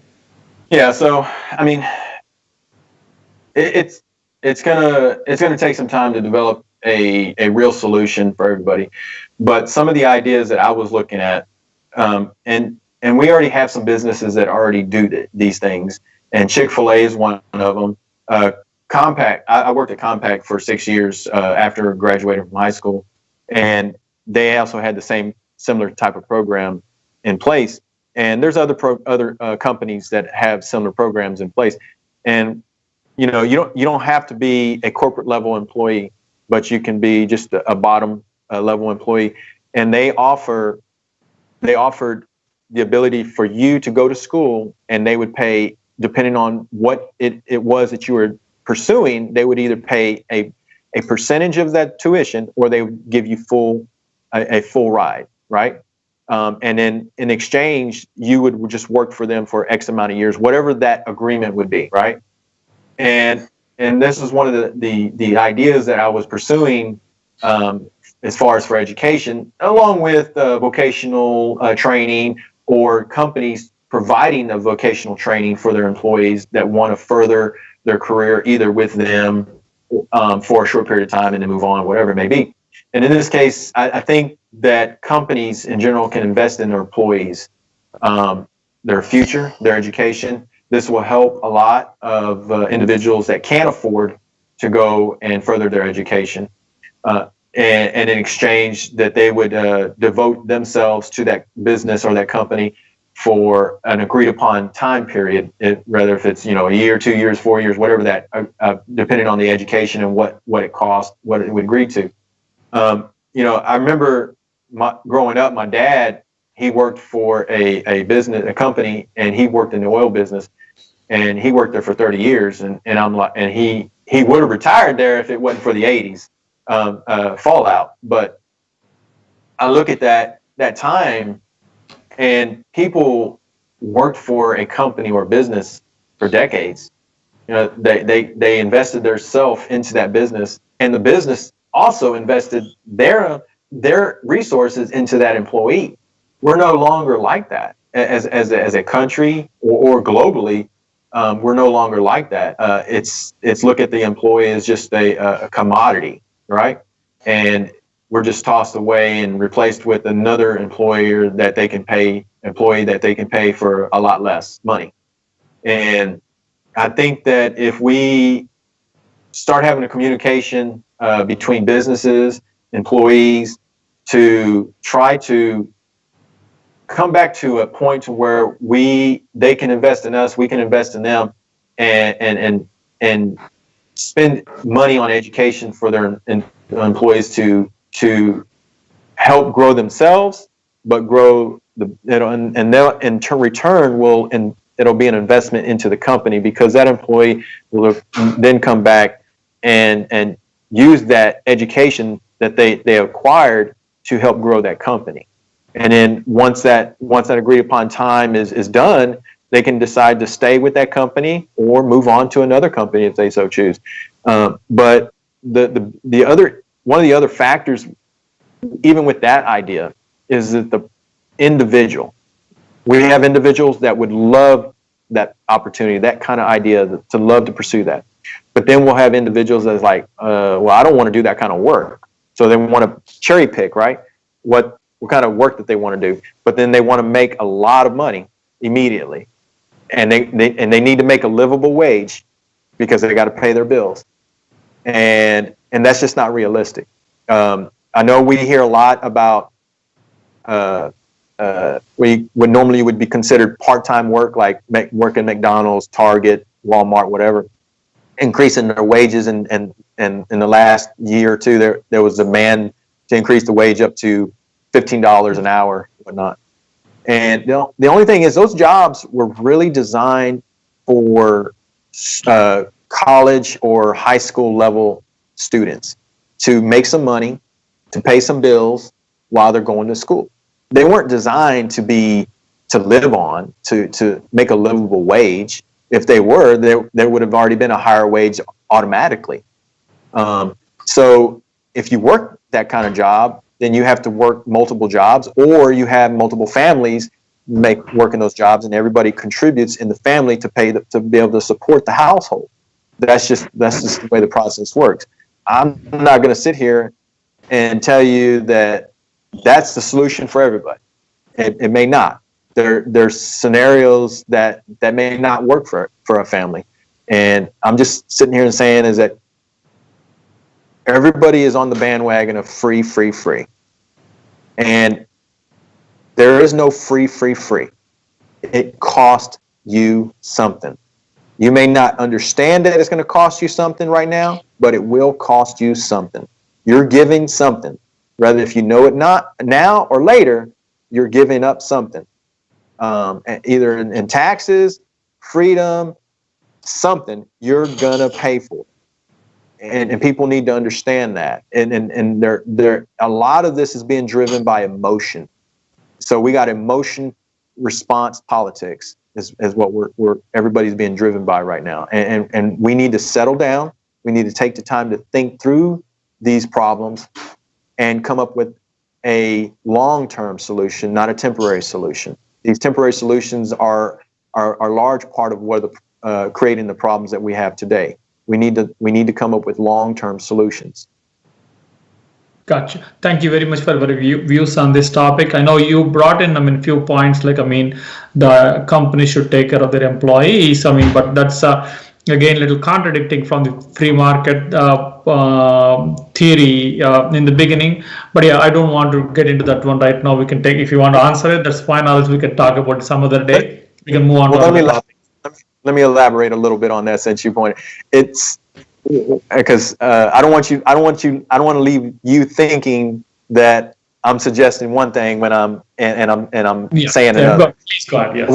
Yeah. So, I mean, it's gonna take some time to develop a real solution for everybody. But some of the ideas that I was looking at, and we already have some businesses that already do these things, and Chick-fil-A is one of them. Compaq, I worked at Compaq for 6 years after graduating from high school, and they also had the same similar type of program in place. And there's other companies that have similar programs in place. And you know, you don't have to be a corporate level employee, but you can be just a bottom level employee. And they offered the ability for you to go to school, and they would pay, depending on what it was that you were pursuing, they would either pay a percentage of that tuition, or they would give you a full ride, right? And then in exchange, you would just work for them for X amount of years, whatever that agreement would be, right? And this was one of the ideas that I was pursuing as far as for education, along with vocational training, or companies providing the vocational training for their employees that want to further their career either with them for a short period of time and then move on, whatever it may be. And in this case, I think that companies in general can invest in their employees, their future, their education. This will help a lot of individuals that can't afford to go and further their education. And in exchange, that they would devote themselves to that business or that company for an agreed upon time period, whether if it's, a year, 2 years, 4 years, whatever that, depending on the education and what it cost, what it would agree to. I remember growing up, my dad, he worked for a business, a company, and he worked in the oil business, and he worked there for 30 years. And I'm like, and he would have retired there if it wasn't for the 80s fallout. But I look at that time, and people worked for a company or business for decades. They invested their self into that business, and the business also invested their resources into that employee. We're no longer like that as a country or globally. We're no longer like that. It's look at the employee as just a commodity, right? And we're just tossed away and replaced with another employee that they can pay for a lot less money. And I think that if we start having a communication between businesses, employees, to try to come back to a point to where they can invest in us, we can invest in them, and spend money on education for their employees to help grow themselves, but grow and they'll in return it'll be an investment into the company, because that employee will then come back and use that education that they acquired to help grow that company. And then once that agreed upon time is done, they can decide to stay with that company or move on to another company if they so choose. But the other one of the other factors, even with that idea, is that the individual. We have individuals that would love that opportunity, that kind of idea, to love to pursue that. But then we'll have individuals that's like, well, I don't want to do that kind of work. So they want to cherry pick, right? What kind of work that they want to do. But then they want to make a lot of money immediately. And they need to make a livable wage because they got to pay their bills. And that's just not realistic. I know we hear a lot about what normally would be considered part-time work, like working McDonald's, Target, Walmart, whatever, increasing their wages. And in the last year or two, there was a demand to increase the wage up to $15 an hour, whatnot. And the only thing is, those jobs were really designed for college or high school level students to make some money, to pay some bills while they're going to school. They weren't designed to live on, to make a livable wage. If they were, there would have already been a higher wage automatically. So if you work that kind of job, then you have to work multiple jobs, or you have multiple families working those jobs, and everybody contributes in the family to be able to support the household. That's just the way the process works. I'm not going to sit here and tell you that that's the solution for everybody. It may not. There's scenarios that may not work for a family. And I'm just sitting here and saying is that everybody is on the bandwagon of free. And there is no free. It costs you something. You may not understand that it's going to cost you something right now, but it will cost you something. You're giving something. Whether if you know it not now or later, you're giving up something. Either in taxes, freedom, something you're going to pay for. And people need to understand that. And there a lot of this is being driven by emotion. So we got emotion response politics is what everybody's being driven by right now. And we need to settle down. We need to take the time to think through these problems and come up with a long-term solution, not a temporary solution. These temporary solutions are a large part of what creating the problems that we have today. We need to come up with long-term solutions. Gotcha. Thank you very much for your views on this topic. I know you brought in, few points the company should take care of their employees. But that's again a little contradicting from the free market theory in the beginning. But yeah, I don't want to get into that one right now. We can take, if you want to answer it, that's fine. Else we can talk about it some other day. We can move on to other topics. Let me elaborate a little bit on that, since you pointed. It's because I don't want to leave you thinking that I'm suggesting one thing when I'm saying another. Please go ahead. Yes.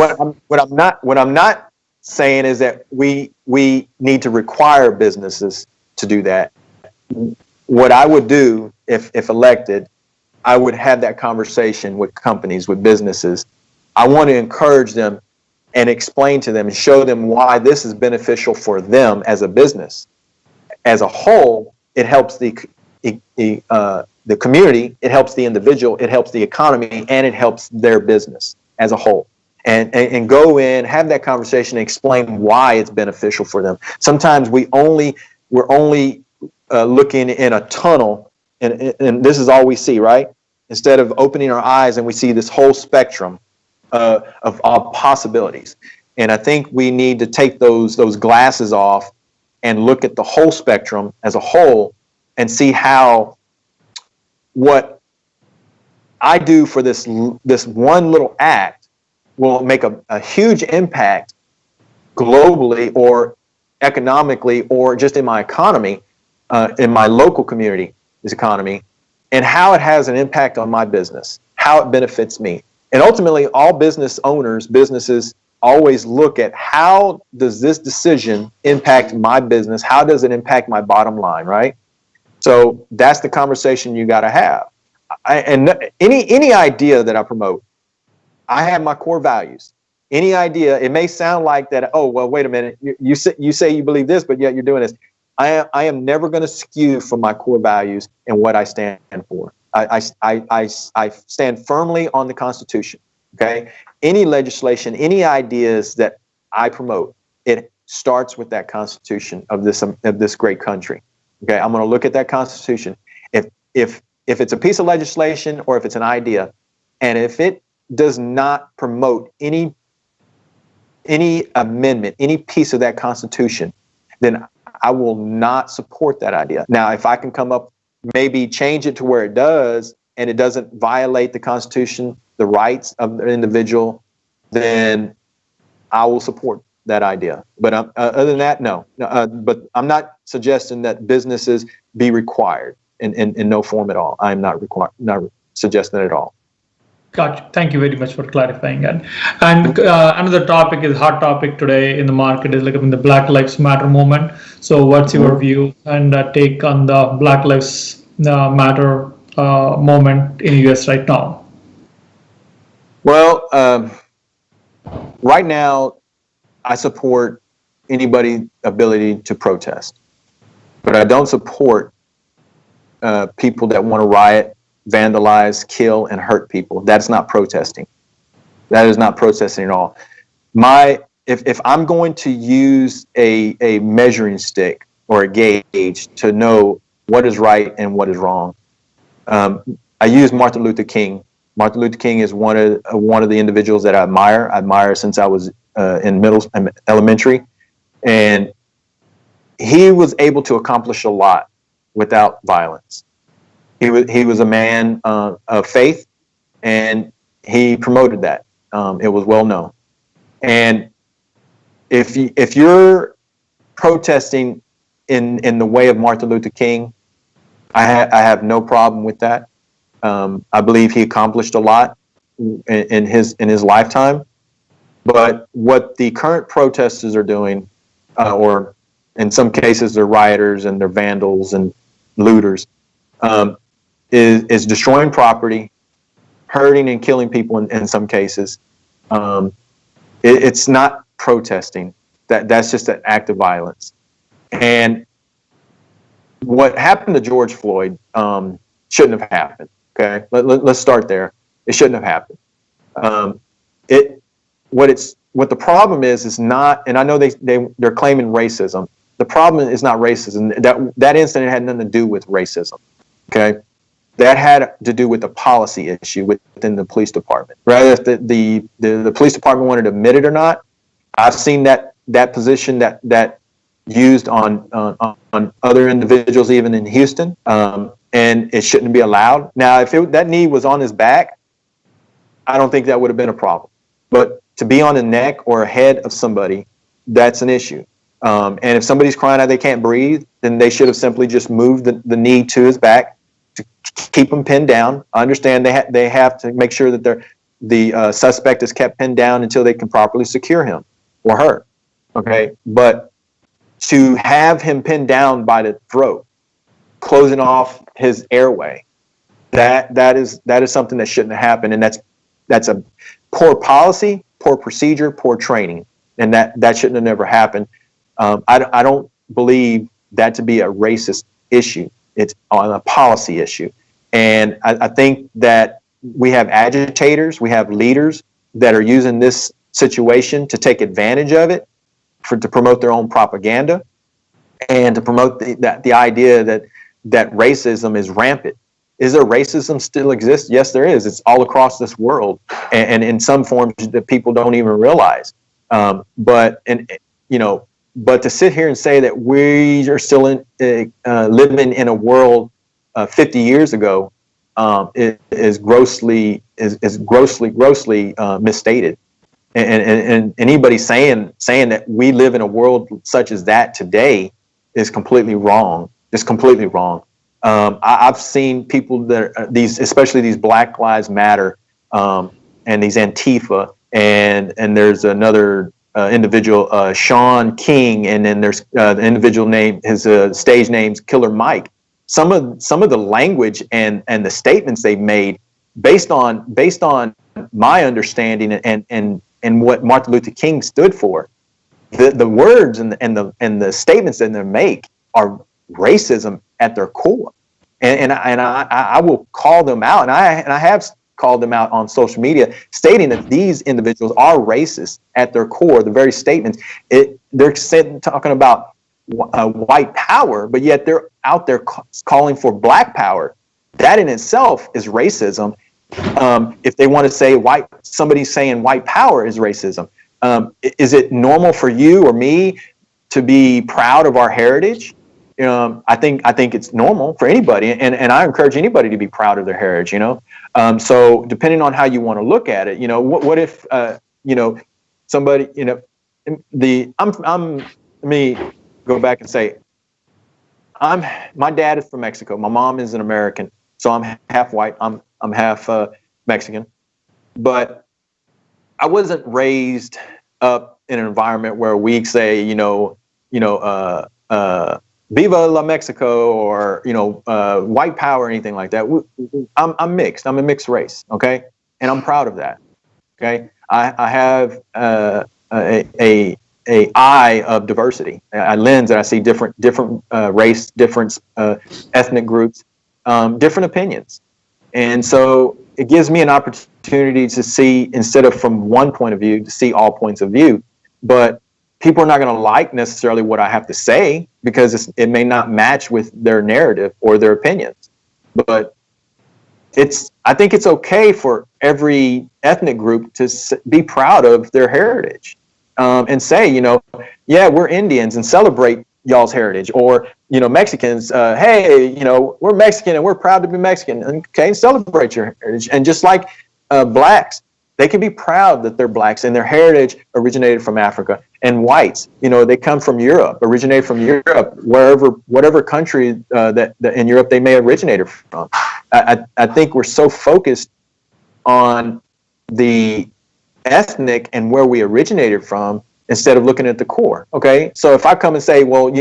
What I'm not saying is that we need to require businesses to do that. What I would do if elected, I would have that conversation with companies, with businesses. I want to encourage them and explain to them and show them why this is beneficial for them as a business. As a whole, it helps the community, it helps the individual, it helps the economy, and it helps their business as a whole. And go in, have that conversation, and explain why it's beneficial for them. Sometimes we're only looking in a tunnel, and this is all we see, right? Instead of opening our eyes and we see this whole spectrum of possibilities. And I think we need to take those glasses off and look at the whole spectrum as a whole and see how what I do for this one little act will make a huge impact globally or economically or just in my economy, in my local community's economy, and how it has an impact on my business, how it benefits me. And ultimately, all businesses always look at how does this decision impact my business? How does it impact my bottom line, right? So that's the conversation you got to have. And any idea that I promote, I have my core values. Any idea, it may sound like that, oh, well, wait a minute, you say you believe this, but yet you're doing this. I am never going to skew from my core values and what I stand for. I stand firmly on the Constitution, okay? Any legislation, any ideas that I promote, it starts with that Constitution of this great country, okay? I'm going to look at that Constitution. If it's a piece of legislation or if it's an idea, and if it does not promote any amendment, any piece of that Constitution, then I will not support that idea. Now, if I can come up, maybe change it to where it does, and it doesn't violate the Constitution, the rights of the individual, then I will support that idea. But other than that, no. But I'm not suggesting that businesses be required in no form at all. I'm not suggesting that at all. Gotcha. Thank you very much for clarifying that. And another topic is hot topic today in the market is like in the Black Lives Matter movement. So what's your view and take on the Black Lives Matter movement in the US right now? Well, right now, I support anybody's ability to protest, but I don't support people that want to riot, vandalize, kill, and hurt people. That's not protesting. That is not protesting at all. If I'm going to use a measuring stick or a gauge to know what is right and what is wrong, I use Martin Luther King. Martin Luther King is one of the individuals that I admire since I was in elementary, and he was able to accomplish a lot without violence. He was a man of faith, and he promoted that. It was well known. And if you're protesting in the way of Martin Luther King, I have no problem with that. I believe he accomplished a lot in his lifetime. But what the current protesters are doing, or in some cases they're rioters and they're vandals and looters, is destroying property, hurting and killing people in some cases. It's not protesting. That's just an act of violence. And what happened to George Floyd shouldn't have happened. Okay, let's start there. It shouldn't have happened. What the problem is not, and I know they're claiming racism. The problem is not racism. That incident had nothing to do with racism. Okay, that had to do with a policy issue within the police department. Rather, if the police department wanted to admit it or not, I've seen that position that used on other individuals, even in Houston, and it shouldn't be allowed. Now, if that knee was on his back, I don't think that would have been a problem. But to be on the neck or head of somebody, that's an issue. And if somebody's crying out they can't breathe, then they should have simply just moved the knee to his back to keep him pinned down. I understand they have to make sure that the suspect is kept pinned down until they can properly secure him or her. Okay, but to have him pinned down by the throat, closing off his airway, that is something that shouldn't happen, and that's a poor policy, poor procedure, poor training, and that shouldn't have never happened. I don't believe that to be a racist issue. It's on a policy issue, and I think that we have agitators, we have leaders that are using this situation to take advantage of it to promote their own propaganda and to promote the idea that racism is rampant. Is there racism still exists? Yes, there is. It's all across this world, and in some forms that people don't even realize. But but to sit here and say that we are still living in a world 50 years ago is grossly misstated. And anybody saying that we live in a world such as that today is completely wrong. It's completely wrong. I've seen people that especially these Black Lives Matter and these Antifa, and there's another individual, Sean King, and then there's the individual name, his stage name's Killer Mike. Some of the language and the statements they've made based on my understanding and what Martin Luther King stood for, the words and the statements that they make are racism at their core, and I will call them out, and I have called them out on social media, stating that these individuals are racist at their core. The very statements, they're talking about white power, but yet they're out there calling for Black power. That in itself is racism. If they want to say somebody's saying white power is racism. Is it normal for you or me to be proud of our heritage? I think it's normal for anybody, and I encourage anybody to be proud of their heritage. So depending on how you want to look at it, what if somebody, let me go back and say, my dad is from Mexico. My mom is an American, so I'm half white. I'm half Mexican, but I wasn't raised up in an environment where we say, Viva la Mexico, or white power, or anything like that. I'm mixed. I'm a mixed race. Okay, and I'm proud of that. Okay, I have a eye of diversity, a lens that I see different race, different ethnic groups, different opinions, and so it gives me an opportunity to see, instead of from one point of view, to see all points of view. But people are not going to like necessarily what I have to say, because it may not match with their narrative or their opinions. But I think it's okay for every ethnic group to be proud of their heritage, and say, yeah, we're Indians, and celebrate y'all's heritage. Or, Mexicans, hey, we're Mexican and we're proud to be Mexican. Okay, celebrate your heritage. And just like Blacks, they can be proud that they're Blacks and their heritage originated from Africa. And whites, they come from Europe, originated from Europe, whatever country that in Europe they may have originated from. I think we're so focused on the ethnic and where we originated from, instead of looking at the core. Okay, so if I come and say, well,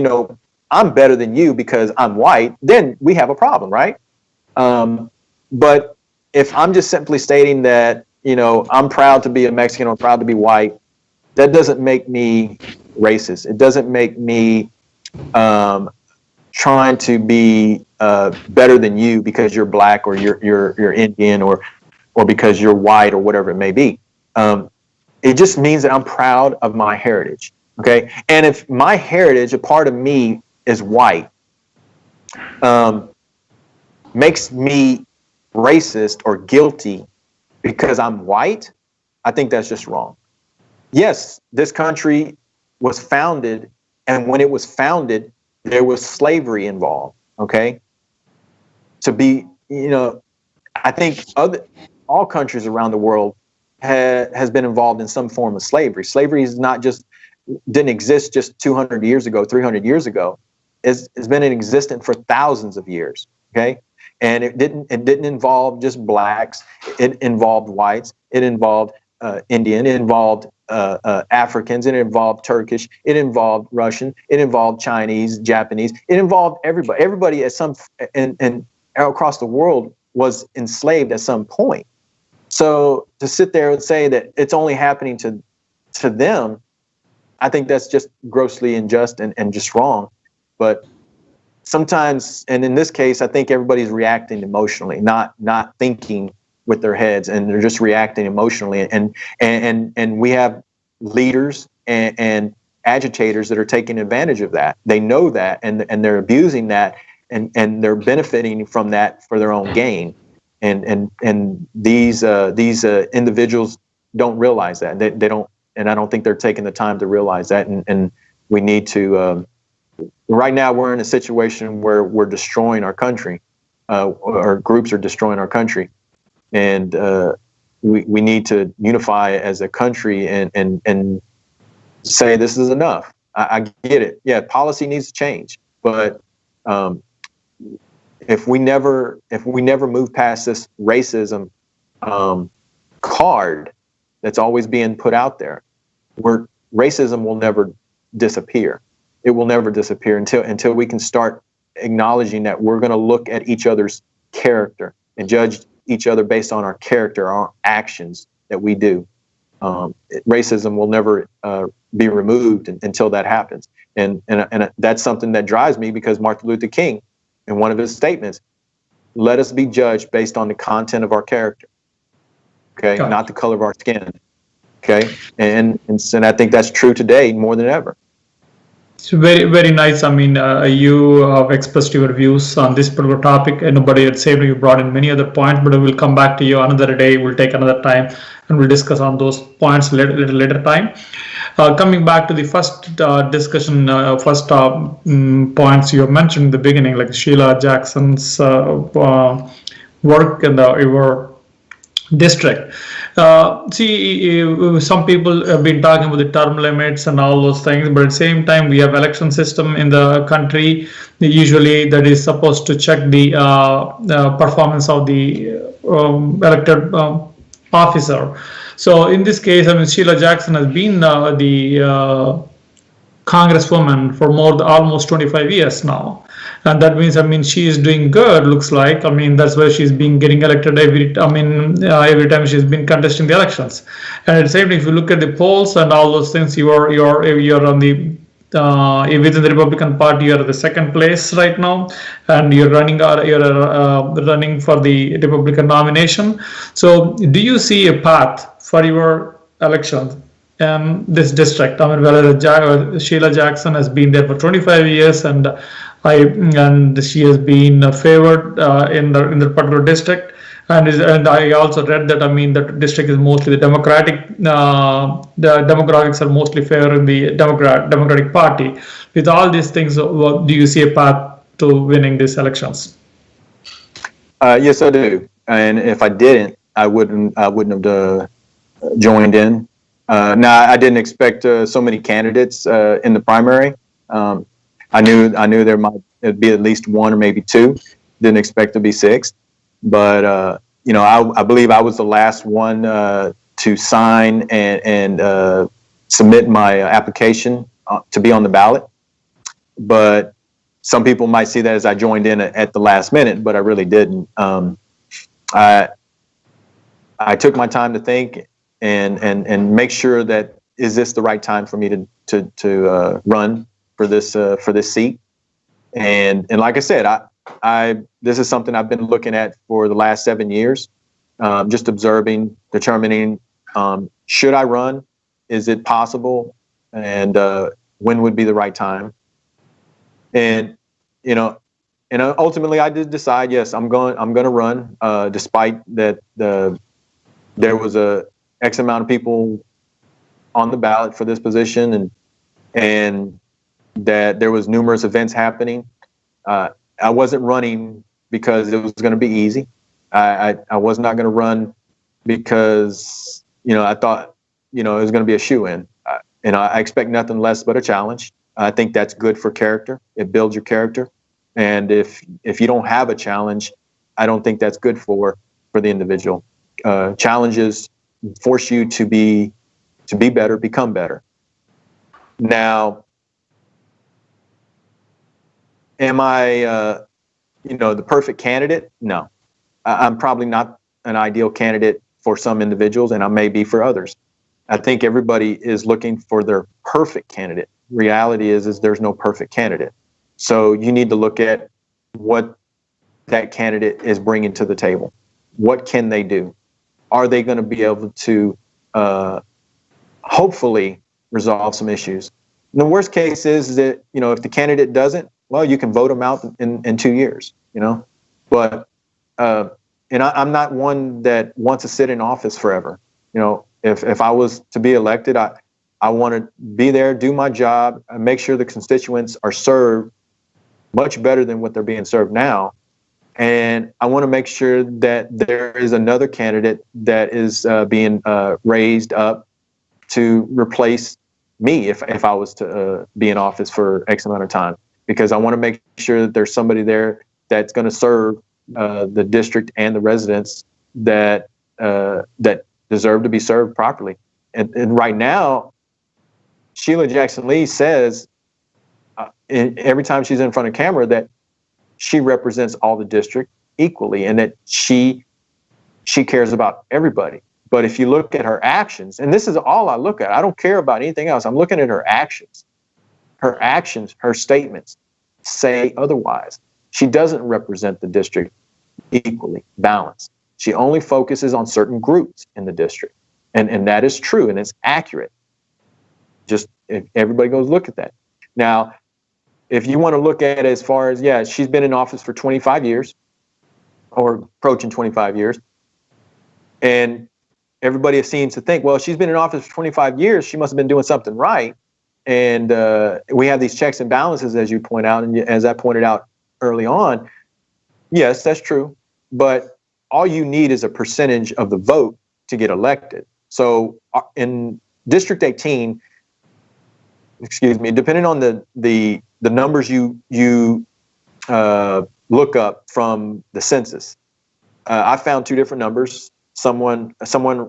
I'm better than you because I'm white, then we have a problem, right? But if I'm just simply stating that, I'm proud to be a Mexican or proud to be white, that doesn't make me racist. It doesn't make me trying to be better than you because you're Black, or you're Indian, or because you're white, or whatever it may be. It just means that I'm proud of my heritage. Okay, and if my heritage, a part of me, is white, makes me racist or guilty because I'm white, I think that's just wrong. Yes, this country was founded, and when it was founded, there was slavery involved. Okay, I think all countries around the world has been involved in some form of slavery. Slavery didn't exist just 200 years ago, 300 years ago. It's been in existence for thousands of years. Okay, and it didn't involve just Blacks. It involved whites. It involved Indian. It involved Africans. It involved Turkish. It involved Russian. It involved Chinese, Japanese. It involved everybody. Everybody at some and across the world was enslaved at some point. So to sit there and say that it's only happening to them, I think that's just grossly unjust and just wrong. But sometimes, and in this case, I think everybody's reacting emotionally, not thinking with their heads, and they're just reacting emotionally. And we have leaders and agitators that are taking advantage of that. They know that, and they're abusing that, and they're benefiting from that for their own gain. And these individuals don't realize that. They don't and I don't think they're taking the time to realize that. And we need to. Right now, we're in a situation where we're destroying our country, or groups are destroying our country, and we need to unify as a country and say this is enough. I get it. Yeah, policy needs to change, but if we never move past this racism card that's always being put out there, racism will never disappear. It will never disappear until we can start acknowledging that we're going to look at each other's character and judge each other based on our character, our actions that we do. Racism will never be removed until that happens. And that's something that drives me, because Martin Luther King, in one of his statements, let us be judged based on the content of our character. Okay, not the color of our skin. Okay, and I think that's true today more than ever. It's very, very nice. I mean, you have expressed your views on this particular topic, and nobody had said you brought in many other points, but we'll come back to you another day. We'll take another time and we'll discuss on those points later time. Coming back to the first discussion, points you have mentioned in the beginning, like Sheila Jackson's work in your district. Some people have been talking about the term limits and all those things, but at the same time, we have election system in the country. Usually, that is supposed to check the performance of the elected officer. So, in this case, I mean, Sheila Jackson has been the congresswoman for almost 25 years now. And that means, I mean, she is doing good, looks like. I mean, that's why she's been getting elected every time she's been contesting the elections. And at the same time, if you look at the polls and all those things, you're on the within the Republican Party, you're at the second place right now, and you're running for the Republican nomination. So, do you see a path for your election in this district? I mean, whether Sheila Jackson has been there for 25 years, and she has been favored in the particular district, and I also read that, I mean, that district is mostly the Democratic. The demographics are mostly favoring the Democratic Party. With all these things, do you see a path to winning these elections? Yes, I do. And if I didn't, I wouldn't have joined in. Now, I didn't expect so many candidates in the primary. I knew there might be at least one or maybe two. Didn't expect to be six, but I believe I was the last one to sign and submit my application to be on the ballot. But some people might see that as I joined in at the last minute, but I really didn't. I took my time to think and make sure that, is this the right time for me to run for this seat? And like I said, this is something I've been looking at for the last 7 years, just observing, determining, should I run? Is it possible? And when would be the right time? And ultimately I did decide, yes, I'm going to run, despite that there was a X amount of people on the ballot for this position, and that there was numerous events happening. I wasn't running because it was going to be easy. I was not going to run because I thought it was going to be a shoe-in. I expect nothing less but a challenge. I think that's good for character. It builds your character, and if you don't have a challenge, I don't think that's good for the individual. Challenges force you to be better, become better. Now, am I, the perfect candidate? No, I'm probably not an ideal candidate for some individuals, and I may be for others. I think everybody is looking for their perfect candidate. Reality is there's no perfect candidate. So you need to look at what that candidate is bringing to the table. What can they do? Are they going to be able to hopefully resolve some issues? And the worst case is that, if the candidate doesn't, well, you can vote them out in 2 years, But I'm not one that wants to sit in office forever. If I was to be elected, I want to be there, do my job, and make sure the constituents are served much better than what they're being served now. And I want to make sure that there is another candidate that is being raised up to replace me if I was to be in office for X amount of time, because I want to make sure that there's somebody there that's going to serve the district and the residents that that deserve to be served properly. And right now, Sheila Jackson Lee says every time she's in front of camera that she represents all the district equally and that she cares about everybody. But if you look at her actions, and this is all I look at, I don't care about anything else. I'm looking at her actions. Her actions, her statements say otherwise. She doesn't represent the district equally balanced. She only focuses on certain groups in the district. And that is true and it's accurate. Just if everybody goes look at that. Now, if you want to look at it as far as, yeah, she's been in office for 25 years or approaching 25 years. And everybody seems to think, well, she's been in office for 25 years. She must have been doing something right. And we have these checks and balances, as you point out. And as I pointed out early on, yes, that's true. But all you need is a percentage of the vote to get elected. So in District 18, depending on the numbers you look up from the census, I found two different numbers. Someone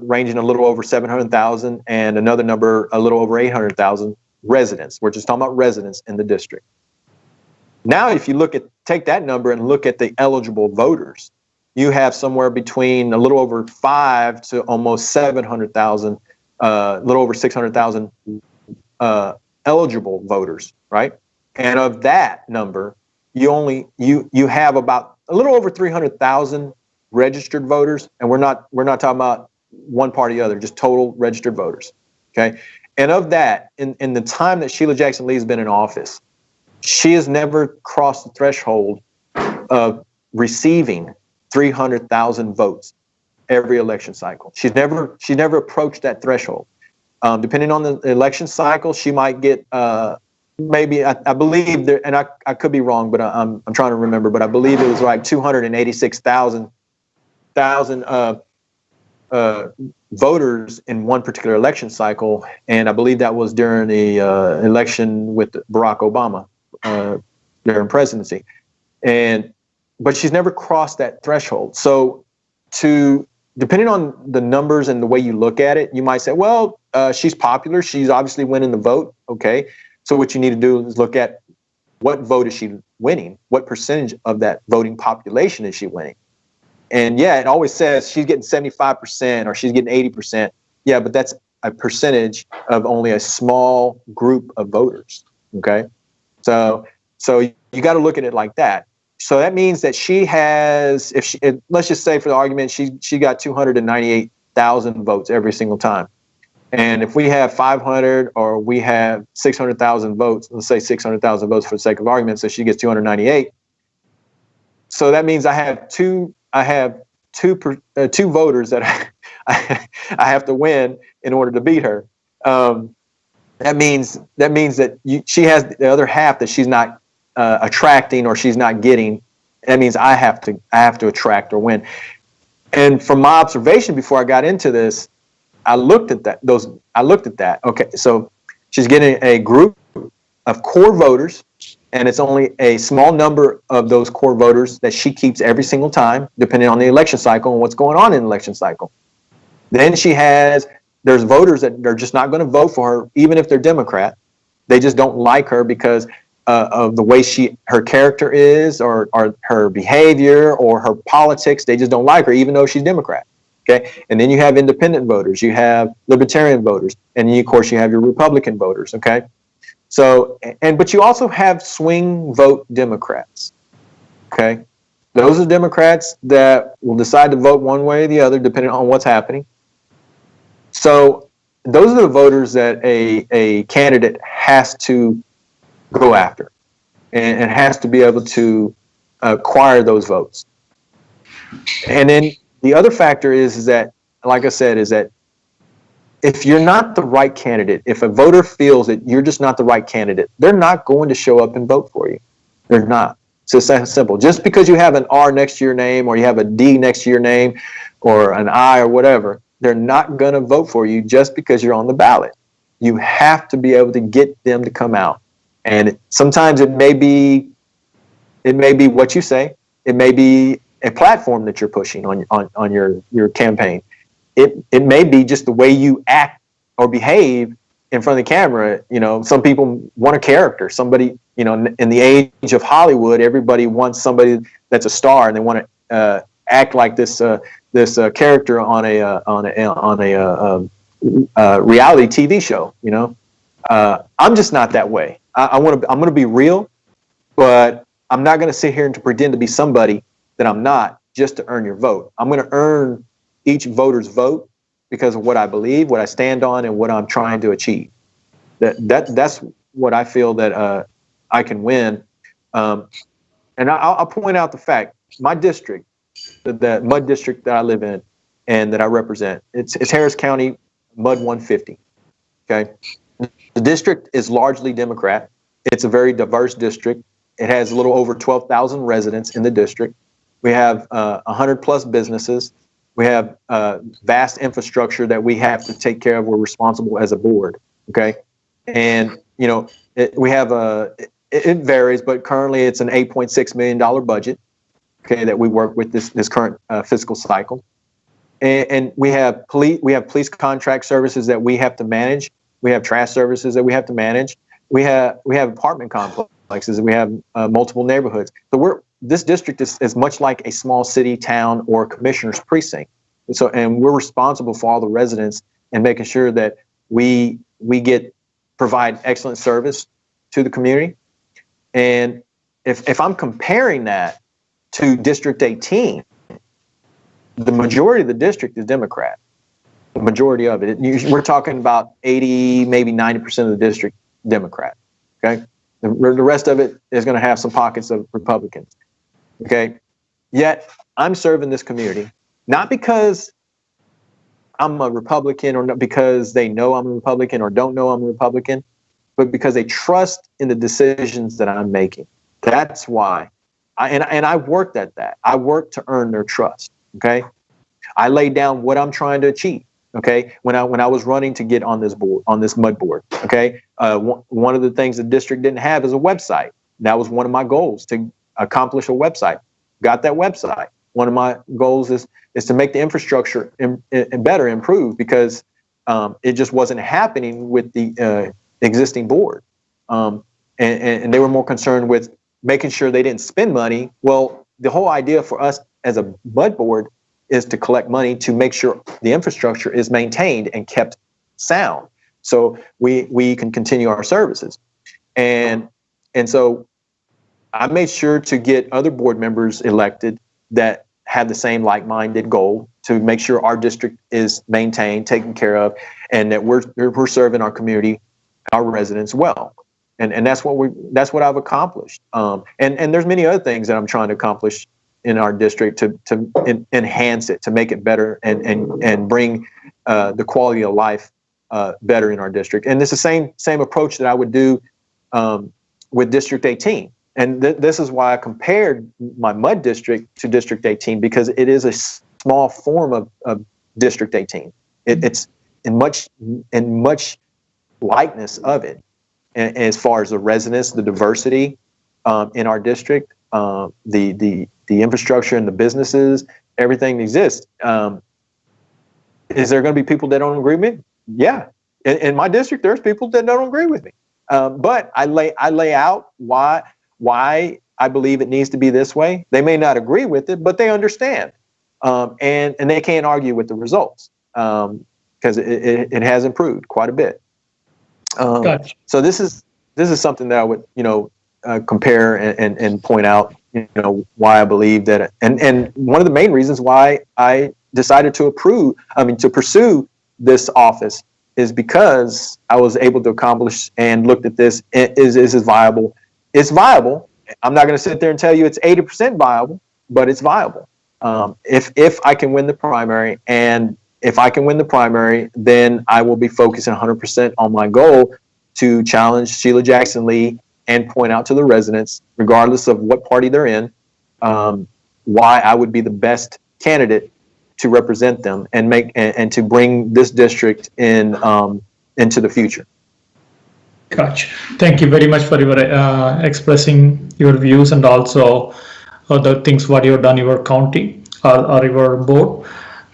ranging a little over 700,000 and another number a little over 800,000 residents. We're just talking about residents in the district. Now, if you take that number and look at the eligible voters, you have somewhere between a little over 5 to almost 700,000, a little over 600,000 eligible voters, right? And of that number, you have about a little over 300,000 registered voters, and we're not talking about one party or the other, just total registered voters. Okay, and of that, in the time that Sheila Jackson Lee has been in office, she has never crossed the threshold of receiving 300,000 votes every election cycle. She's never approached that threshold. Depending on the election cycle, she might get maybe I believe there, and I could be wrong, but I'm trying to remember. But I believe it was like 286,000 voters in one particular election cycle, and I believe that was during the election with Barack Obama during presidency. But she's never crossed that threshold. So depending on the numbers and the way you look at it, you might say, well, she's popular. She's obviously winning the vote. Okay. So what you need to do is look at what vote is she winning? What percentage of that voting population is she winning? And yeah, it always says she's getting 75% or she's getting 80%. Yeah, but that's a percentage of only a small group of voters. Okay. So you got to look at it like that. So that means that she has, let's just say for the argument, she got 298,000 votes every single time. And if we have 500 or we have 600,000 votes, let's say 600,000 votes for the sake of argument, so she gets 298. So that means I have two voters that I have to win in order to beat her. That means that she has the other half that she's not attracting or she's not getting. That means I have to attract or win. And from my observation before I got into this, I looked at that. Okay, so she's getting a group of core voters, and it's only a small number of those core voters that she keeps every single time, depending on the election cycle and what's going on in the election cycle. Then there's voters that are just not going to vote for her, even if they're Democrat. They just don't like her because of the way her character is, or her behavior, or her politics. They just don't like her, even though she's Democrat. Okay, and then you have independent voters, you have libertarian voters, and of course you have your Republican voters. Okay, so but you also have swing vote Democrats. Okay, those are Democrats that will decide to vote one way or the other depending on what's happening. So those are the voters that a candidate has to go after and has to be able to acquire those votes. And then the other factor is that, like I said, is that if you're not the right candidate, if a voter feels that you're just not the right candidate, they're not going to show up and vote for you. They're not. So it's that simple. Just because you have an R next to your name, or you have a D next to your name, or an I or whatever, they're not going to vote for you just because you're on the ballot. You have to be able to get them to come out. And sometimes it may be what you say. It may be a platform that you're pushing on your campaign. It may be just the way you act or behave in front of the camera. You know, some people want a character. Somebody, you know, in the age of Hollywood, everybody wants somebody that's a star, and they want to act like this character on a reality TV show. You know, I'm just not that way. I'm going to be real, but I'm not going to sit here and to pretend to be somebody that I'm not just to earn your vote. I'm going to earn each voter's vote because of what I believe, what I stand on, and what I'm trying to achieve. That's what I feel that I can win. And I'll point out the fact, my district, the MUD district that I live in and that I represent, it's Harris County MUD 150. Okay, the district is largely Democrat. It's a very diverse district. It has a little over 12,000 residents in the district. We have 100 plus businesses. We have vast infrastructure that we have to take care of. We're responsible as a board. Okay. And, you know, we have it varies, but currently it's an $8.6 million budget. Okay. That we work with this current fiscal cycle. And we have police contract services that we have to manage. We have trash services that we have to manage. We have apartment complexes. We have multiple neighborhoods. So this district is much like a small city, town, or commissioner's precinct. And we're responsible for all the residents and making sure that we provide excellent service to the community. And if I'm comparing that to District 18, the majority of the district is Democrat. The majority of it. We're talking about 80, maybe 90% of the district Democrat. Okay, the rest of it is going to have some pockets of Republicans. Okay, yet I'm serving this community not because I'm a Republican or not because they know I'm a Republican or don't know I'm a Republican, but because they trust in the decisions that I'm making. That's why. I worked at that. I worked to earn their trust. Okay, I laid down what I'm trying to achieve. Okay, when I was running to get on this board, on this MUD board. Okay, one of the things the district didn't have is a website. That was one of my goals, to accomplish a website. Got that website. One of my goals is to make the infrastructure better, improve, because it just wasn't happening with the existing board. And they were more concerned with making sure they didn't spend money. Well, the whole idea for us as a MUD board is to collect money to make sure the infrastructure is maintained and kept sound, so we can continue our services. And so I made sure to get other board members elected that have the same like-minded goal to make sure our district is maintained, taken care of, and that we're serving our community, our residents well. And that's what I've accomplished. And there's many other things that I'm trying to accomplish in our district to enhance it, to make it better, and bring the quality of life better in our district. And it's the same approach that I would do with District 18. And this is why I compared my MUD district to District 18, because it is a small form of District 18. It's in much likeness of it, and as far as the residents, the diversity in our district, the infrastructure and the businesses, everything exists. Is there going to be people that don't agree with me? Yeah. In my district, there's people that don't agree with me. But I lay out why I believe it needs to be this way. They may not agree with it, but they understand. And they can't argue with the results, because it has improved quite a bit. Gotcha. So this is something that I would, compare and point out, why I believe that, and one of the main reasons why I decided to pursue this office is because I was able to accomplish and looked at this. Is it viable? It's viable. I'm not going to sit there and tell you it's 80% viable, but it's viable. If I can win the primary and if I can win the primary, then I will be focusing 100% on my goal to challenge Sheila Jackson Lee and point out to the residents, regardless of what party they're in, why I would be the best candidate to represent them and to bring this district into the future. Gotcha. Thank you very much for your expressing your views and also the things what you've done in your county or your board.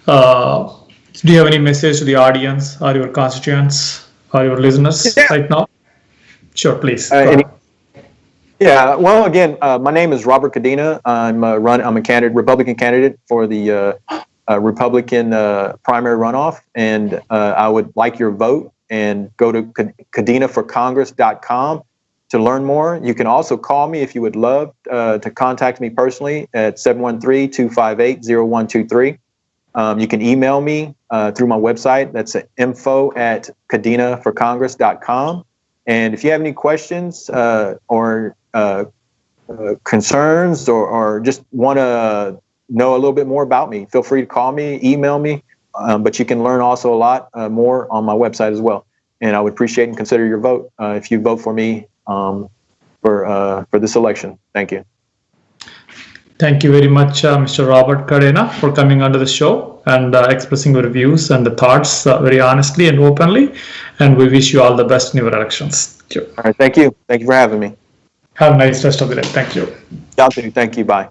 Do you have any message to the audience or your constituents or your listeners right now? Sure, please. Yeah, well, again, my name is Robert Cadena. I'm a candidate, Republican candidate for the Republican primary runoff, and I would like your vote. And go to cadenaforcongress.com to learn more. You can also call me if you would love to contact me personally at 713-258-0123. You can email me through my website. That's info@cadenaforcongress.com. And if you have any questions or concerns or just want to know a little bit more about me, feel free to call me, email me. But you can learn also a lot more on my website as well. And I would appreciate and consider your vote if you vote for me for this election. Thank you. Thank you very much, Mr. Robert Cadena, for coming onto the show and expressing your views and the thoughts very honestly and openly. And we wish you all the best in your elections. Thank you. All right. Thank you. Thank you for having me. Have a nice rest of the day. Thank you. Y'all too. Thank you. Bye.